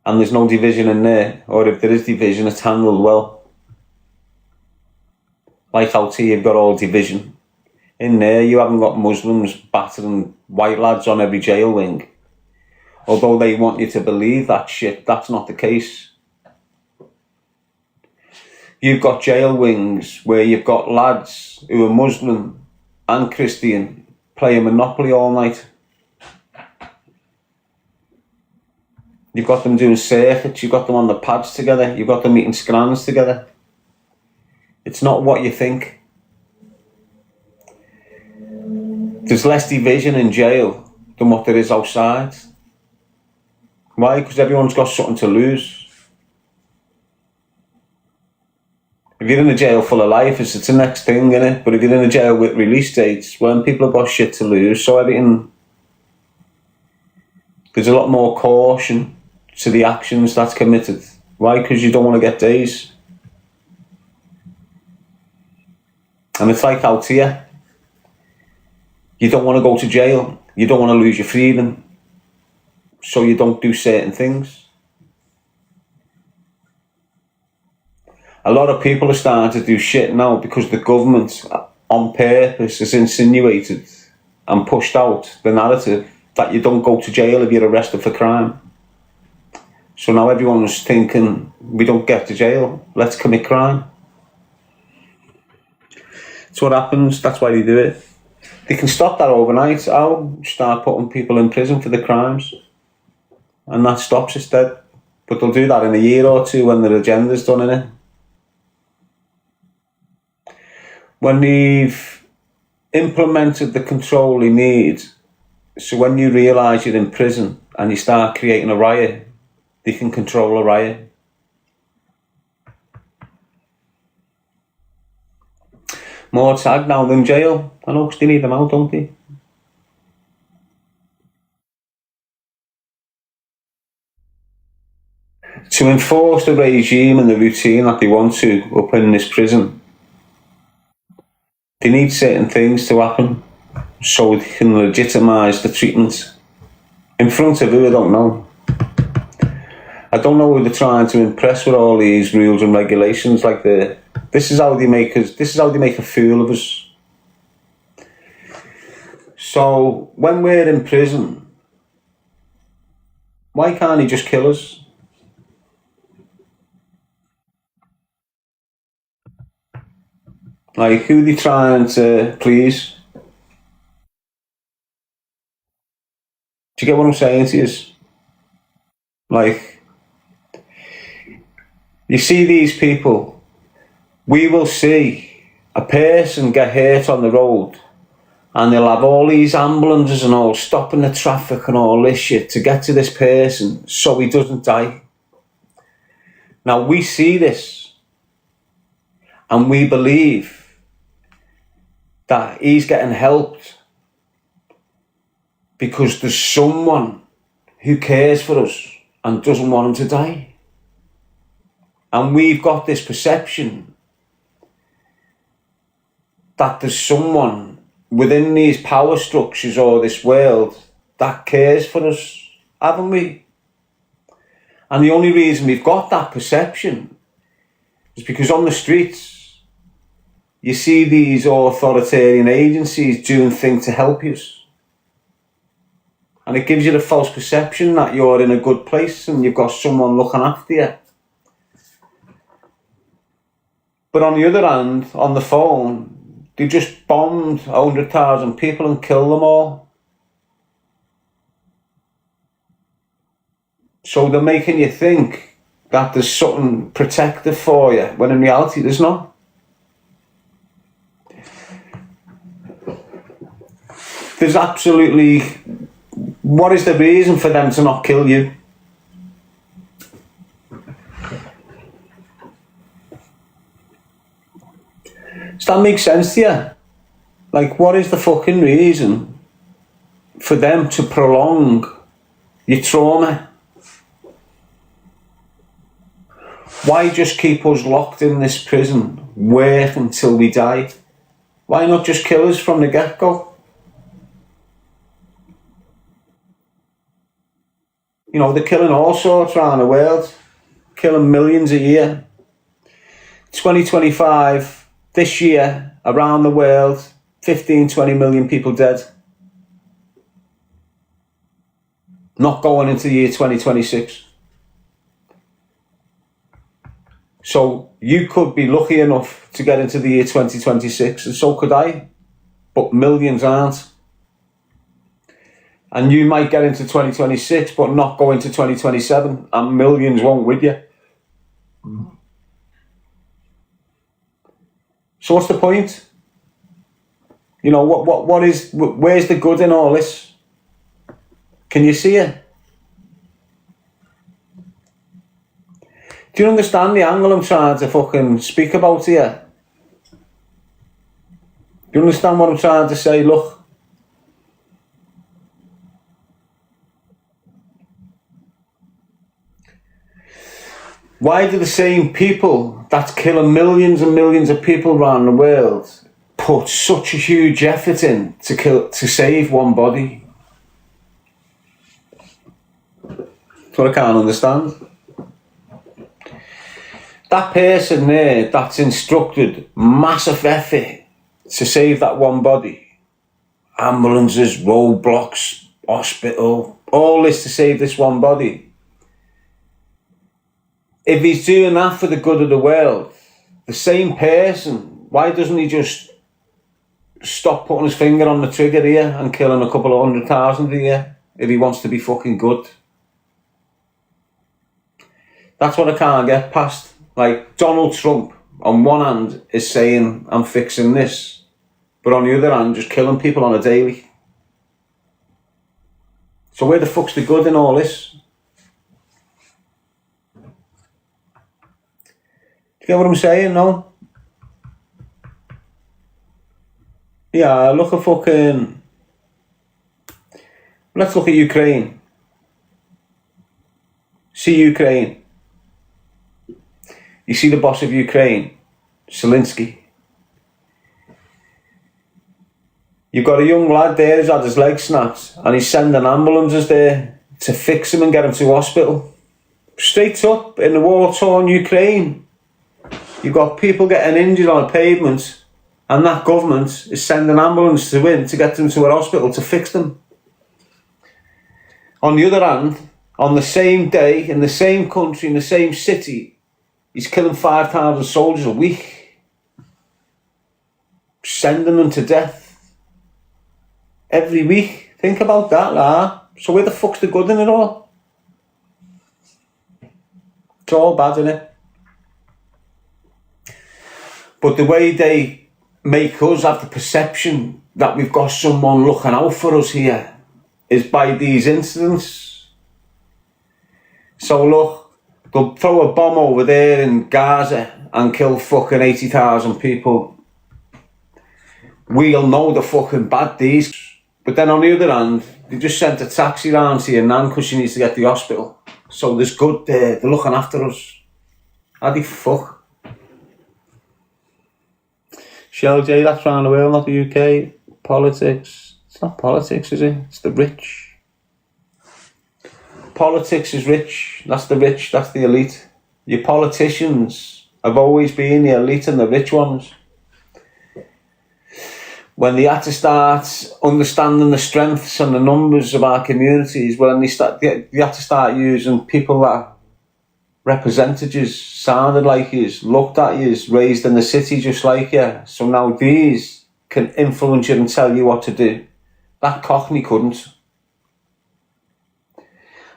And there's no division in there. Or if there is division, it's handled well. Like out here, you've got all division. In there, you haven't got Muslims battering white lads on every jail wing. Although they want you to believe that shit, that's not the case. You've got jail wings where you've got lads who are Muslim and Christian playing Monopoly all night. You've got them doing circuits, you've got them on the pads together, you've got them eating scrans together. It's not what you think. There's less division in jail than what there is outside. Why? Because everyone's got something to lose. If you're in a jail full of life, it's the next thing, innit? But if you're in a jail with release dates, when people have got shit to lose, so everything, there's a lot more caution to the actions that's committed. Why? Because you don't want to get days. And it's like out here. You don't want to go to jail. You don't want to lose your freedom. So you don't do certain things. A lot of people are starting to do shit now because the government, on purpose, has insinuated and pushed out the narrative that you don't go to jail if you're arrested for crime. So now everyone's thinking, we don't get to jail, let's commit crime. That's what happens, that's why they do it. They can stop that overnight. I'll start putting people in prison for the crimes. And that stops it dead. But they'll do that in a year or two when their agenda's done, innit? When they've implemented the control they need, so when you realise you're in prison and you start creating a riot, they can control a riot. More tag now than jail. I know, because they need them out, don't they? to enforce the regime and the routine that they want to up in this prison, they need certain things to happen so they can legitimise the treatment. In front of who, I don't know. I don't know who they're trying to impress with all these rules and regulations. Like this is how they make us. This is how they make a fool of us. So when we're in prison, why can't he just kill us? Like, who are they trying to please? Do you get what I'm saying to you? Like, you see these people, we will see a person get hurt on the road and they'll have all these ambulances and all stopping the traffic and all this shit to get to this person so he doesn't die. Now, we see this and we believe that he's getting helped because there's someone who cares for us and doesn't want him to die. And we've got this perception that there's someone within these power structures or this world that cares for us, haven't we? And the only reason we've got that perception is because on the streets, you see these authoritarian agencies doing things to help you. And it gives you the false perception that you're in a good place and you've got someone looking after you. But on the other hand, on the phone, they just bombed 100,000 people and killed them all. So they're making you think that there's something protective for you, when in reality there's not. There's absolutely... What is the reason for them to not kill you? Does that make sense to you? Like, what is the fucking reason for them to prolong your trauma? Why just keep us locked in this prison, wait until we die? Why not just kill us from the get-go? You know, they're killing all sorts around the world, killing millions a year. 2025, this year, around the world, 15-20 million people dead. Not going into the year 2026. So you could be lucky enough to get into the year 2026, and so could I, but millions aren't. And you might get into 2026, but not go into 2027, and millions won't with you. So what's the point? You know, where's the good in all this? Can you see it? Do you understand the angle I'm trying to fucking speak about here? Do you understand what I'm trying to say? Look. Why do the same people that's killing millions and millions of people around the world put such a huge effort in to save one body? That's what I can't understand. That person there that's instructed massive effort to save that one body, ambulances, roadblocks, hospital, all this to save this one body. If he's doing that for the good of the world, the same person, why doesn't he just stop putting his finger on the trigger here and killing a couple of 100,000 a year if he wants to be fucking good? That's what I can't get past. Like, Donald Trump, on one hand, is saying, I'm fixing this, but on the other hand, just killing people on a daily. So where the fuck's the good in all this? You get what I'm saying, no? Yeah, look at fucking... Let's look at Ukraine. See Ukraine. You see the boss of Ukraine, Zelensky. You've got a young lad there who's had his leg snapped and he's sending ambulances there to fix him and get him to hospital. Straight up, in the war-torn Ukraine, you've got people getting injured on a pavement and that government is sending ambulances to get them to a hospital to fix them. On the other hand, on the same day, in the same country, in the same city, he's killing 5,000 soldiers a week. Sending them to death. Every week. Think about that, lah. So where the fuck's the good in it all? It's all bad, isn't it? But the way they make us have the perception that we've got someone looking out for us here is by these incidents. So look, they'll throw a bomb over there in Gaza and kill fucking 80,000 people. We'll know the fucking bad deeds. But then on the other hand, they just sent a taxi round to your nan because she needs to get to the hospital. So there's good there, they're looking after us. How the fuck? Shell J, that's round the world, not the UK. Politics. It's not politics, is it? It's the rich. Politics is rich. That's the rich, that's the elite. Your politicians have always been the elite and the rich ones. When they had to start understanding the strengths and the numbers of our communities, when they had to start using people that represented you, sounded like you, looked at you, raised in the city just like you. So now these can influence you and tell you what to do. That Cockney couldn't.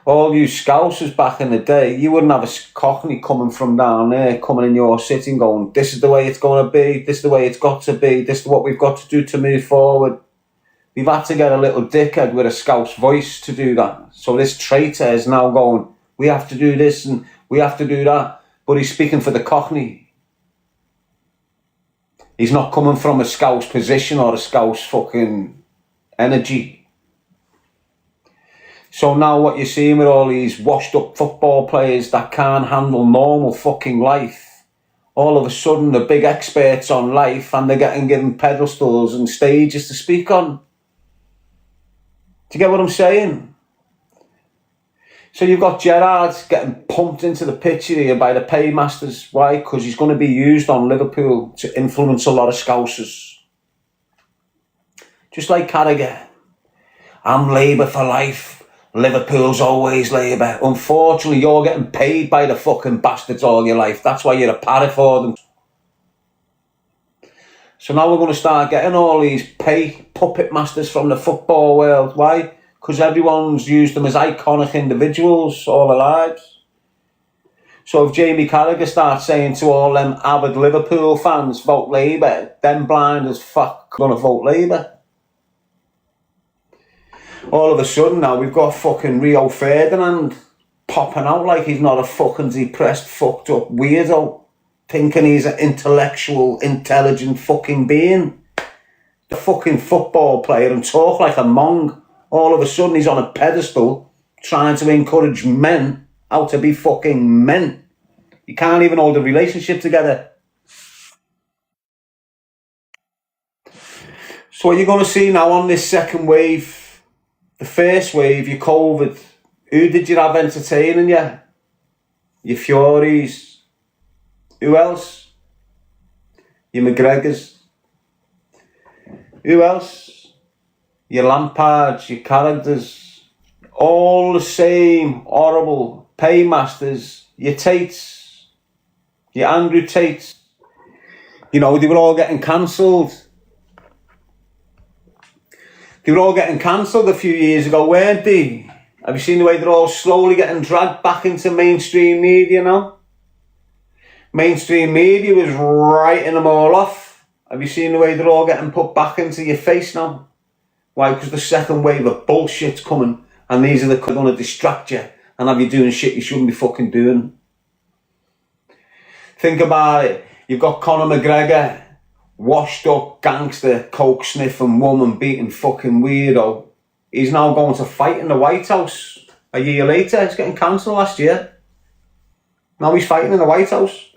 All you Scousers back in the day, you wouldn't have a Cockney coming from down there, coming in your city and going, this is the way it's going to be, this is the way it's got to be, this is what we've got to do to move forward. We've had to get a little dickhead with a Scouse voice to do that. So this traitor is now going, we have to do this and we have to do that. But he's speaking for the Cockney. He's not coming from a Scouse position or a Scouse fucking energy. So now what you're seeing with all these washed up football players that can't handle normal fucking life, all of a sudden they're big experts on life and they're getting given pedestals and stages to speak on. Do you get what I'm saying? So you've got Gerrard getting pumped into the picture here by the paymasters. Why? Because he's going to be used on Liverpool to influence a lot of Scousers. Just like Carragher. I'm Labour for life. Liverpool's always Labour. Unfortunately, you're getting paid by the fucking bastards all your life. That's why you're a parrot for them. So now we're going to start getting all these puppet masters from the football world. Why? Because everyone's used them as iconic individuals all their lives. So if Jamie Carragher starts saying to all them avid Liverpool fans, vote Labour, them blind as fuck gonna vote Labour. All of a sudden now we've got fucking Rio Ferdinand popping out like he's not a fucking depressed, fucked up weirdo, thinking he's an intellectual, intelligent fucking being. The fucking football player and talk like a mong. All of a sudden he's on a pedestal trying to encourage men how to be fucking men. You can't even hold a relationship together. So what you're going to see now on this second wave, the first wave, your COVID, who did you have entertaining you? Your Furies. Who else? Your McGregors. Who else? Your Lampards, your characters. All the same horrible paymasters. Your Tates. Your Andrew Tates. You know, they were all getting cancelled. They were all getting cancelled a few years ago, weren't they? Have you seen the way they're all slowly getting dragged back into mainstream media now? Mainstream media was writing them all off. Have you seen the way they're all getting put back into your face now? Why? Because the second wave of bullshit's coming and these are the going to distract you and have you doing shit you shouldn't be fucking doing. Think about it. You've got Conor McGregor, washed up gangster, coke sniffing woman beating fucking weirdo. He's now going to fight in the White House a year later. He's getting cancelled last year. Now he's fighting in the White House.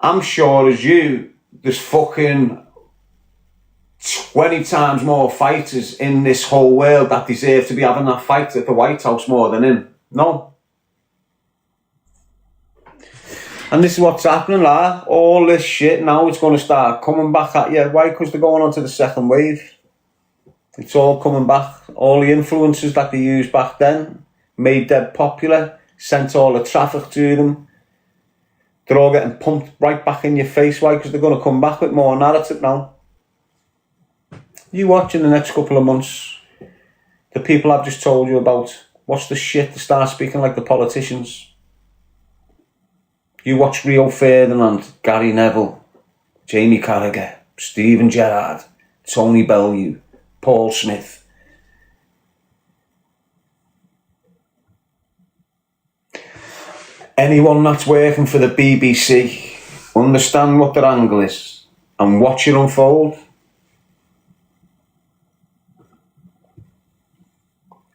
I'm sure as you, there's fucking 20 times more fighters in this whole world that deserve to be having that fight at the White House more than him. No. And this is what's happening, like, all this shit now, it's going to start coming back at you. Why? Because they're going on to the second wave. It's all coming back. All the influences that they used back then, made dead popular, sent all the traffic to them. They're all getting pumped right back in your face. Why? Because they're going to come back with more narrative now. You watch in the next couple of months, the people I've just told you about, watch the shit to start speaking like the politicians. You watch Rio Ferdinand, Gary Neville, Jamie Carragher, Steven Gerrard, Tony Bellew, Paul Smith. Anyone that's working for the BBC, understand what their angle is and watch it unfold.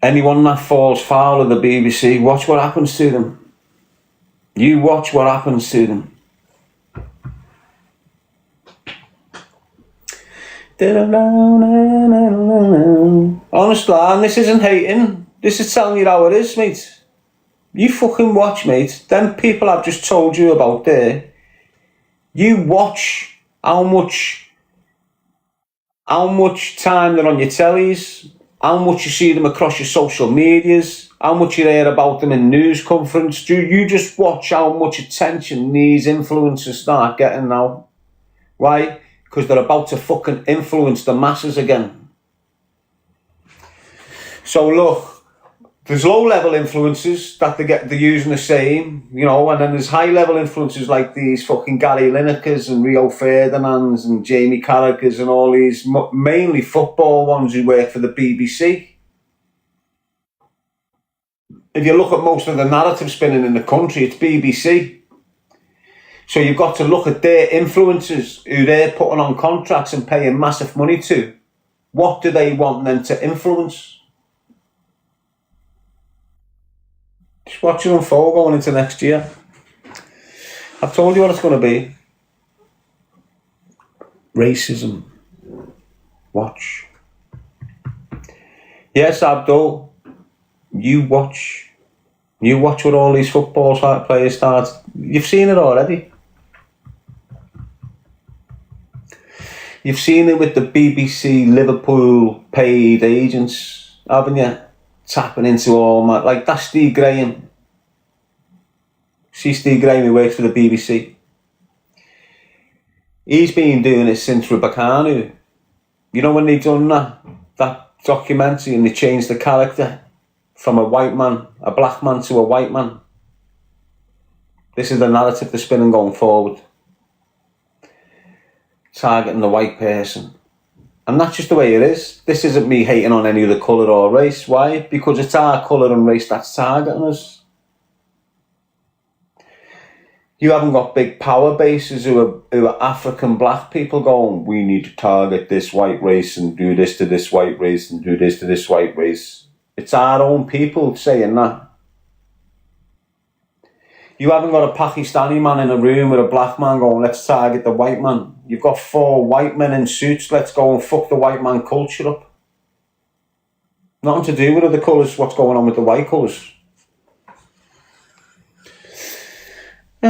Anyone that falls foul of the BBC, watch what happens to them. You watch what happens to them. Honestly, and this isn't hating. This is telling you how it is, mate. You fucking watch, mate. Them people I've just told you about there, you watch how much time they're on your tellies, how much you see them across your social medias, how much you hear about them in news conference. You just watch how much attention these influencers start getting now. Why? Because they're about to fucking influence the masses again. So look, there's low-level influencers that they're using the same, you know, and then there's high-level influencers like these fucking Gary Linekers and Rio Ferdinands and Jamie Carragher's and all these, mainly football ones who work for the BBC. If you look at most of the narrative spinning in the country, it's BBC. So you've got to look at their influencers who they're putting on contracts and paying massive money to. What do they want them to influence? Just watch it unfold going into next year. I've told you what it's going to be. Racism. Watch. Yes, Abdul. You watch. You watch what all these football players start. You've seen it already. You've seen it with the BBC Liverpool paid agents, haven't you? Tapping into all my, like that's Steve Graham. See Steve Graham who works for the BBC. He's been doing it since Rabakanu. You know when they done that documentary and they changed the character from a white man, a black man to a white man. This is the narrative they're spinning going forward. Targeting the white person. And that's just the way it is. This isn't me hating on any other colour or race. Why? Because it's our colour and race that's targeting us. You haven't got big power bases who are African black people going, we need to target this white race and do this to this white race and do this to this white race. It's our own people saying that. You haven't got a Pakistani man in a room with a black man going, let's target the white man. You've got 4 white men in suits, let's go and fuck the white man culture up. Nothing to do with other colours, what's going on with the white colours. Go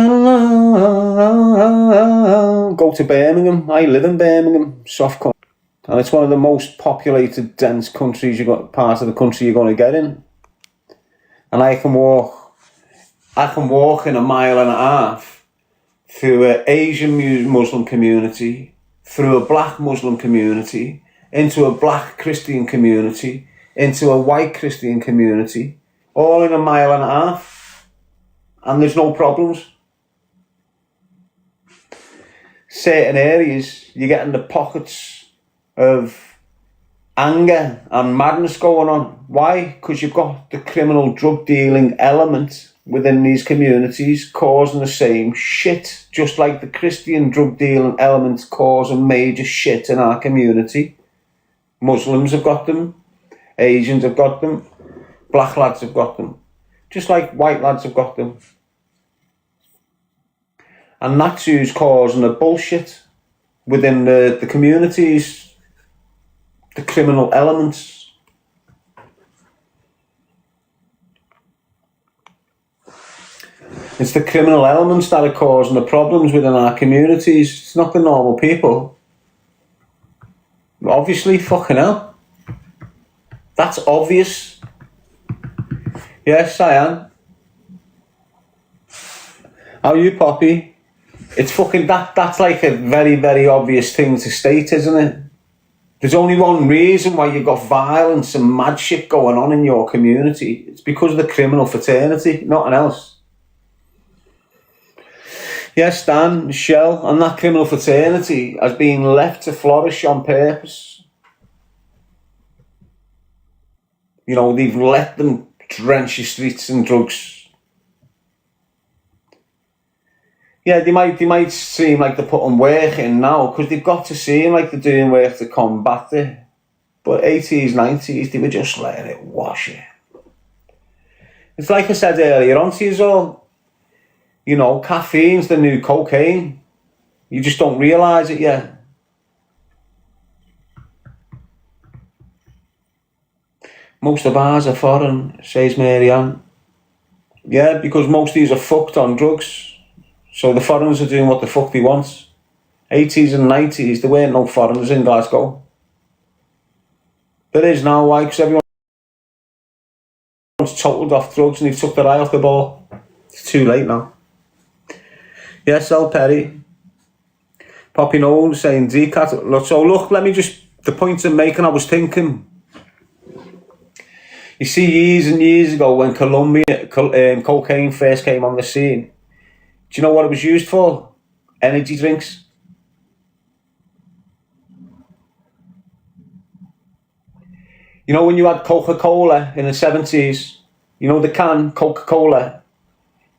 to Birmingham. I live in Birmingham, soft country. And it's one of the most populated, dense countries part of the country you're going to get in. And I can walk in a mile and a half through an Asian Muslim community, through a black Muslim community, into a black Christian community, into a white Christian community, all in a mile and a half. And there's no problems. Certain areas, you're getting the pockets of anger and madness going on. Why? Because you've got the criminal drug dealing element within these communities causing the same shit, just like the Christian drug dealing elements causing major shit in our community. Muslims have got them, Asians have got them, black lads have got them, just like white lads have got them. And that's who's causing the bullshit within the communities, the criminal elements. It's the criminal elements that are causing the problems within our communities. It's not the normal people. Obviously, fucking hell. That's obvious. Yes, I am. How are you, Poppy? It's fucking that's like a very, very obvious thing to state, isn't it? There's only one reason why you've got violence and mad shit going on in your community. It's because of the criminal fraternity, nothing else. Yes, Dan, Michelle, and that criminal fraternity has been left to flourish on purpose. You know, they've let them drench the streets in drugs. Yeah, they might seem like they're putting work in now, because they've got to seem like they're doing work to combat it. But 80s, 90s, they were just letting it wash it. It's like I said earlier on to you all, you know, caffeine's the new cocaine. You just don't realise it yet. Most of ours are foreign, says Mary Ann. Yeah, because most of these are fucked on drugs. So the foreigners are doing what the fuck they want. 80s and 90s, there weren't no foreigners in Glasgow. There is now, why? Because everyone's totaled off drugs and they've took their eye off the ball. It's too late now. Yes, L. Perry. Poppy Knowles saying Decat. So look, let me just, the point I'm making, I was thinking. You see, years and years ago when cocaine first came on the scene, do you know what it was used for? Energy drinks. You know when you had Coca-Cola in the 70s, you know the can, Coca-Cola,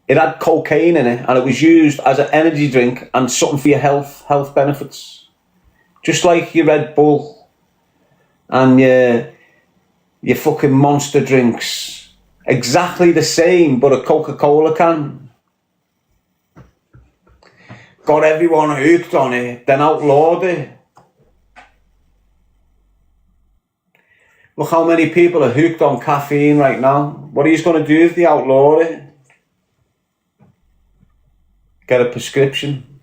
it had cocaine in it and it was used as an energy drink and something for your health benefits. Just like your Red Bull and your fucking Monster drinks. Exactly the same, but a Coca-Cola can. Got everyone hooked on it, then outlawed it. Look how many people are hooked on caffeine right now. What are you going to do if they outlaw it? Get a prescription.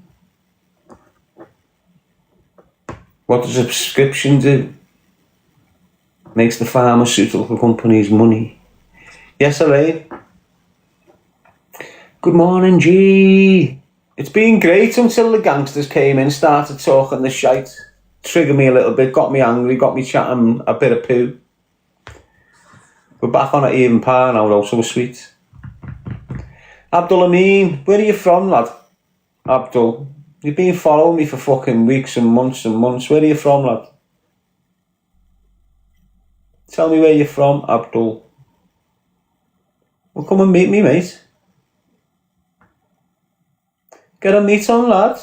What does a prescription do? Makes the pharmaceutical companies money. Yes, Elaine. Good morning, G. It's been great until the gangsters came in, started talking the shite, triggered me a little bit, got me angry, got me chatting a bit of poo. We're back on an even par now, though, so sweet. Abdul Amin, where are you from, lad? Abdul, you've been following me for fucking weeks and months. Where are you from, lad? Tell me where you're from, Abdul. Well, come and meet me, mate. Get a meet on, lad.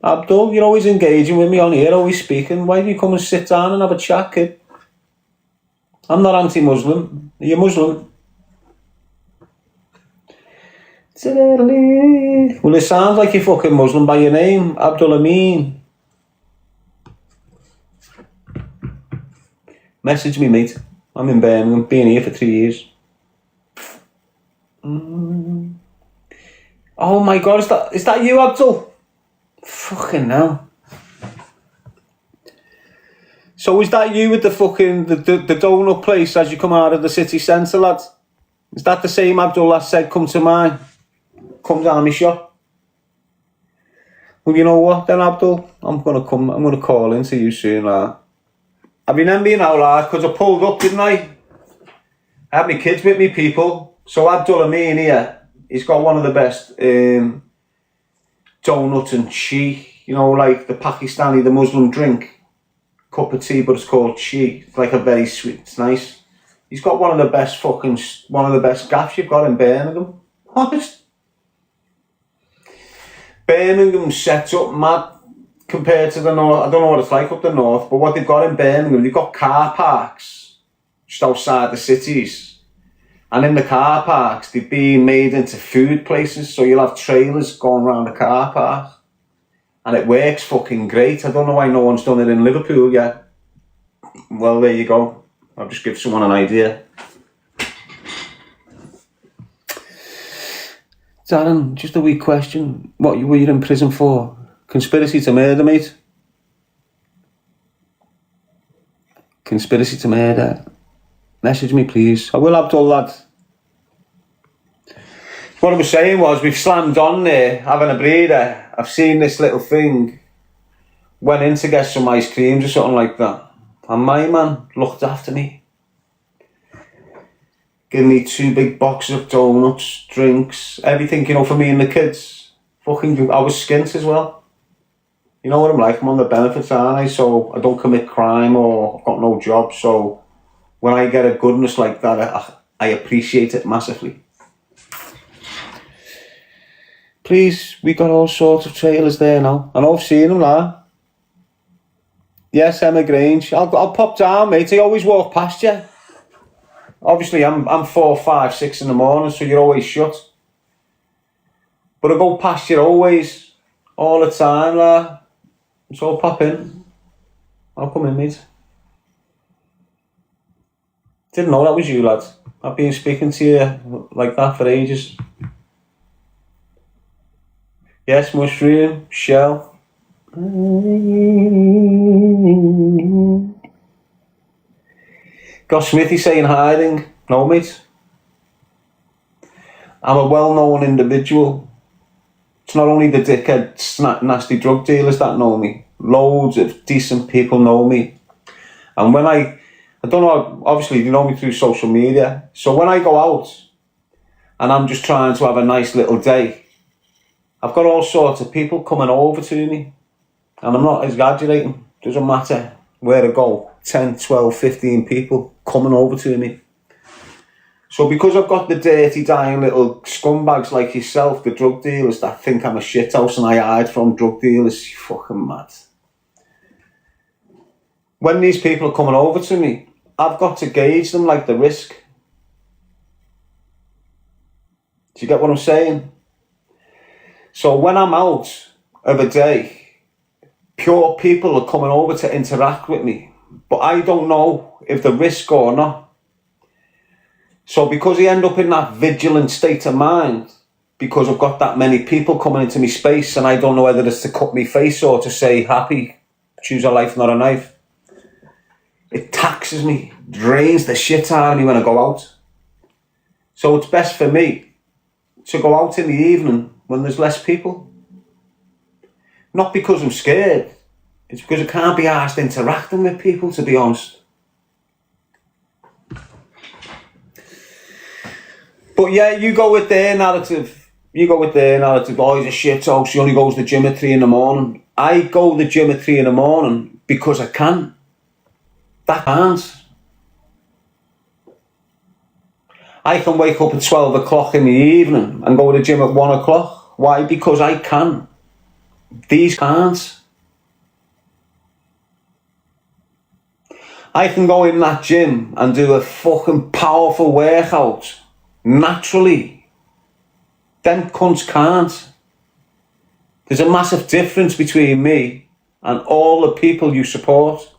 Abdul, you're always engaging with me on here, always speaking. Why don't you come and sit down and have a chat, kid? I'm not anti-Muslim. Are you Muslim? Well, it sounds like you're fucking Muslim by your name, Abdul Amin. Message me, mate. I'm in Birmingham, been here for 3 years. Oh my God, is that you, Abdul? Fucking hell. So is that you with the fucking, the donut place as you come out of the city centre, lad? Is that the same Abdul that said, come to mine? Come down my shop? Well, you know what then, Abdul? I'm going to call into you soon, lad. I remember you now, lad, because I pulled up, didn't I? I had my kids with me, people. So Abdul Amin here, he's got one of the best donuts and chi, you know, like the Pakistani, the Muslim drink. Cup of tea, but it's called chi. It's like a very sweet, it's nice. He's got one of the best gaffs you've got in Birmingham. Honest. Birmingham's set up mad compared to the north. I don't know what it's like up the north, but what they've got in Birmingham, they've got car parks just outside the cities And in the car parks, they've been made into food places, so you'll have trailers going around the car park. And it works fucking great. I don't know why no one's done it in Liverpool yet. Well, there you go. I'll just give someone an idea. Darren, just a wee question. What were you in prison for? Conspiracy to murder, mate? Conspiracy to murder. Message me, please. I will have told that. What I was saying was, we've slammed on there, having a breather. I've seen this little thing. Went in to get some ice creams or something like that. And my man looked after me. Gave me 2 big boxes of donuts, drinks, everything, you know, for me and the kids. Fucking, I was skint as well. You know what I'm like, I'm on the benefits, aren't I? So I don't commit crime or I've got no job. So when I get a goodness like that, I appreciate it massively. Please, we got all sorts of trailers there now. I know I've seen them now. Yes, Emma Grange. I'll pop down, mate. I always walk past you. Obviously, I'm 4, 5, 6 in the morning, so you're always shut. But I go past you always, all the time, lah. So I'll pop in. I'll come in, mate. Didn't know that was you, lad. I've been speaking to you like that for ages. Yes, mushroom, shell. Got Smithy saying hiding. No, mate. I'm a well-known individual. It's not only the dickhead, nasty drug dealers that know me. Loads of decent people know me. And when I don't know, obviously you know me through social media. So when I go out and I'm just trying to have a nice little day, I've got all sorts of people coming over to me. And I'm not exaggerating. Doesn't matter where I go. 10, 12, 15 people coming over to me. So because I've got the dirty, dying little scumbags like yourself, the drug dealers that think I'm a shithouse and I hide from drug dealers, you're fucking mad. When these people are coming over to me, I've got to gauge them like the risk. Do you get what I'm saying? So when I'm out of a day, pure people are coming over to interact with me, but I don't know if the risk or not. So because I end up in that vigilant state of mind, because I've got that many people coming into my space and I don't know whether it's to cut me face or to say happy, choose a life, not a knife, it taxes me, drains the shit out of me when I go out. So it's best for me to go out in the evening when there's less people. Not because I'm scared, it's because I can't be arsed interacting with people, to be honest. But yeah, you go with their narrative. Oh, he's a shithouse, he only goes to the gym at 3 in the morning. I go to the gym at 3 in the morning because I can. That can't. I can wake up at 12 o'clock in the evening and go to the gym at 1 o'clock. Why? Because I can. These can't. I can go in that gym and do a fucking powerful workout naturally. Them cunts can't. There's a massive difference between me and all the people you support.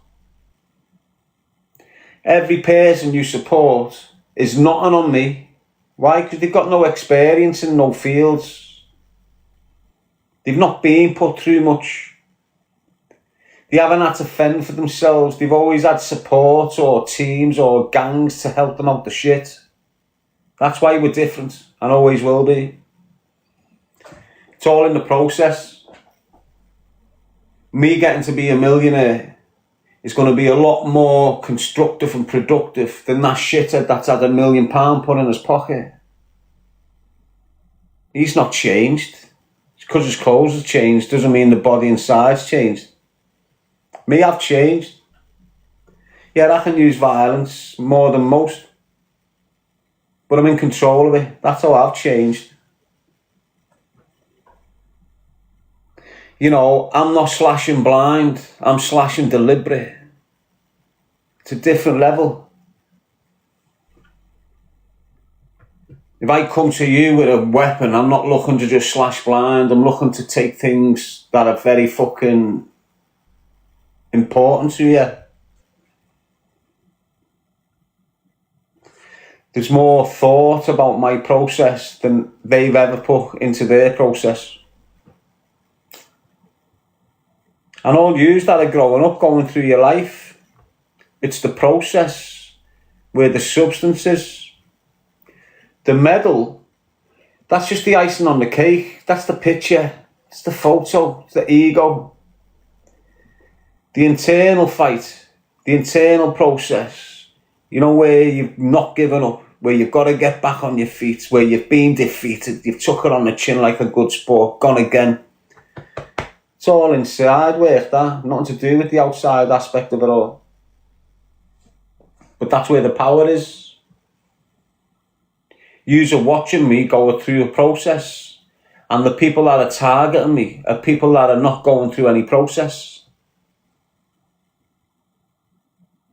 Every person you support is nothing on me. Why? Because they've got no experience in no fields. They've not been put through much. They haven't had to fend for themselves. They've always had support or teams or gangs to help them out the shit. That's why we're different and always will be. It's all in the process. Me getting to be a millionaire is going to be a lot more constructive and productive than that shithead that's had £1 million put in his pocket. He's not changed. It's because his clothes have changed doesn't mean the body inside's changed. Me, I've changed. Yeah, I can use violence more than most, but I'm in control of it. That's how I've changed. You know, I'm not slashing blind. I'm slashing deliberate. It's a different level. If I come to you with a weapon, I'm not looking to just slash blind. I'm looking to take things that are very fucking important to you. There's more thought about my process than they've ever put into their process. And all yous that are growing up, going through your life, it's the process where the substance is. The medal, that's just the icing on the cake. That's the picture. It's the photo. It's the ego. The internal fight, the internal process, you know, where you've not given up, where you've got to get back on your feet, where you've been defeated, you've took it on the chin like a good sport, gone again. It's all inside work, that. Nothing to do with the outside aspect of it all. But that's where the power is. Yous are watching me go through a process, and the people that are targeting me are people that are not going through any process.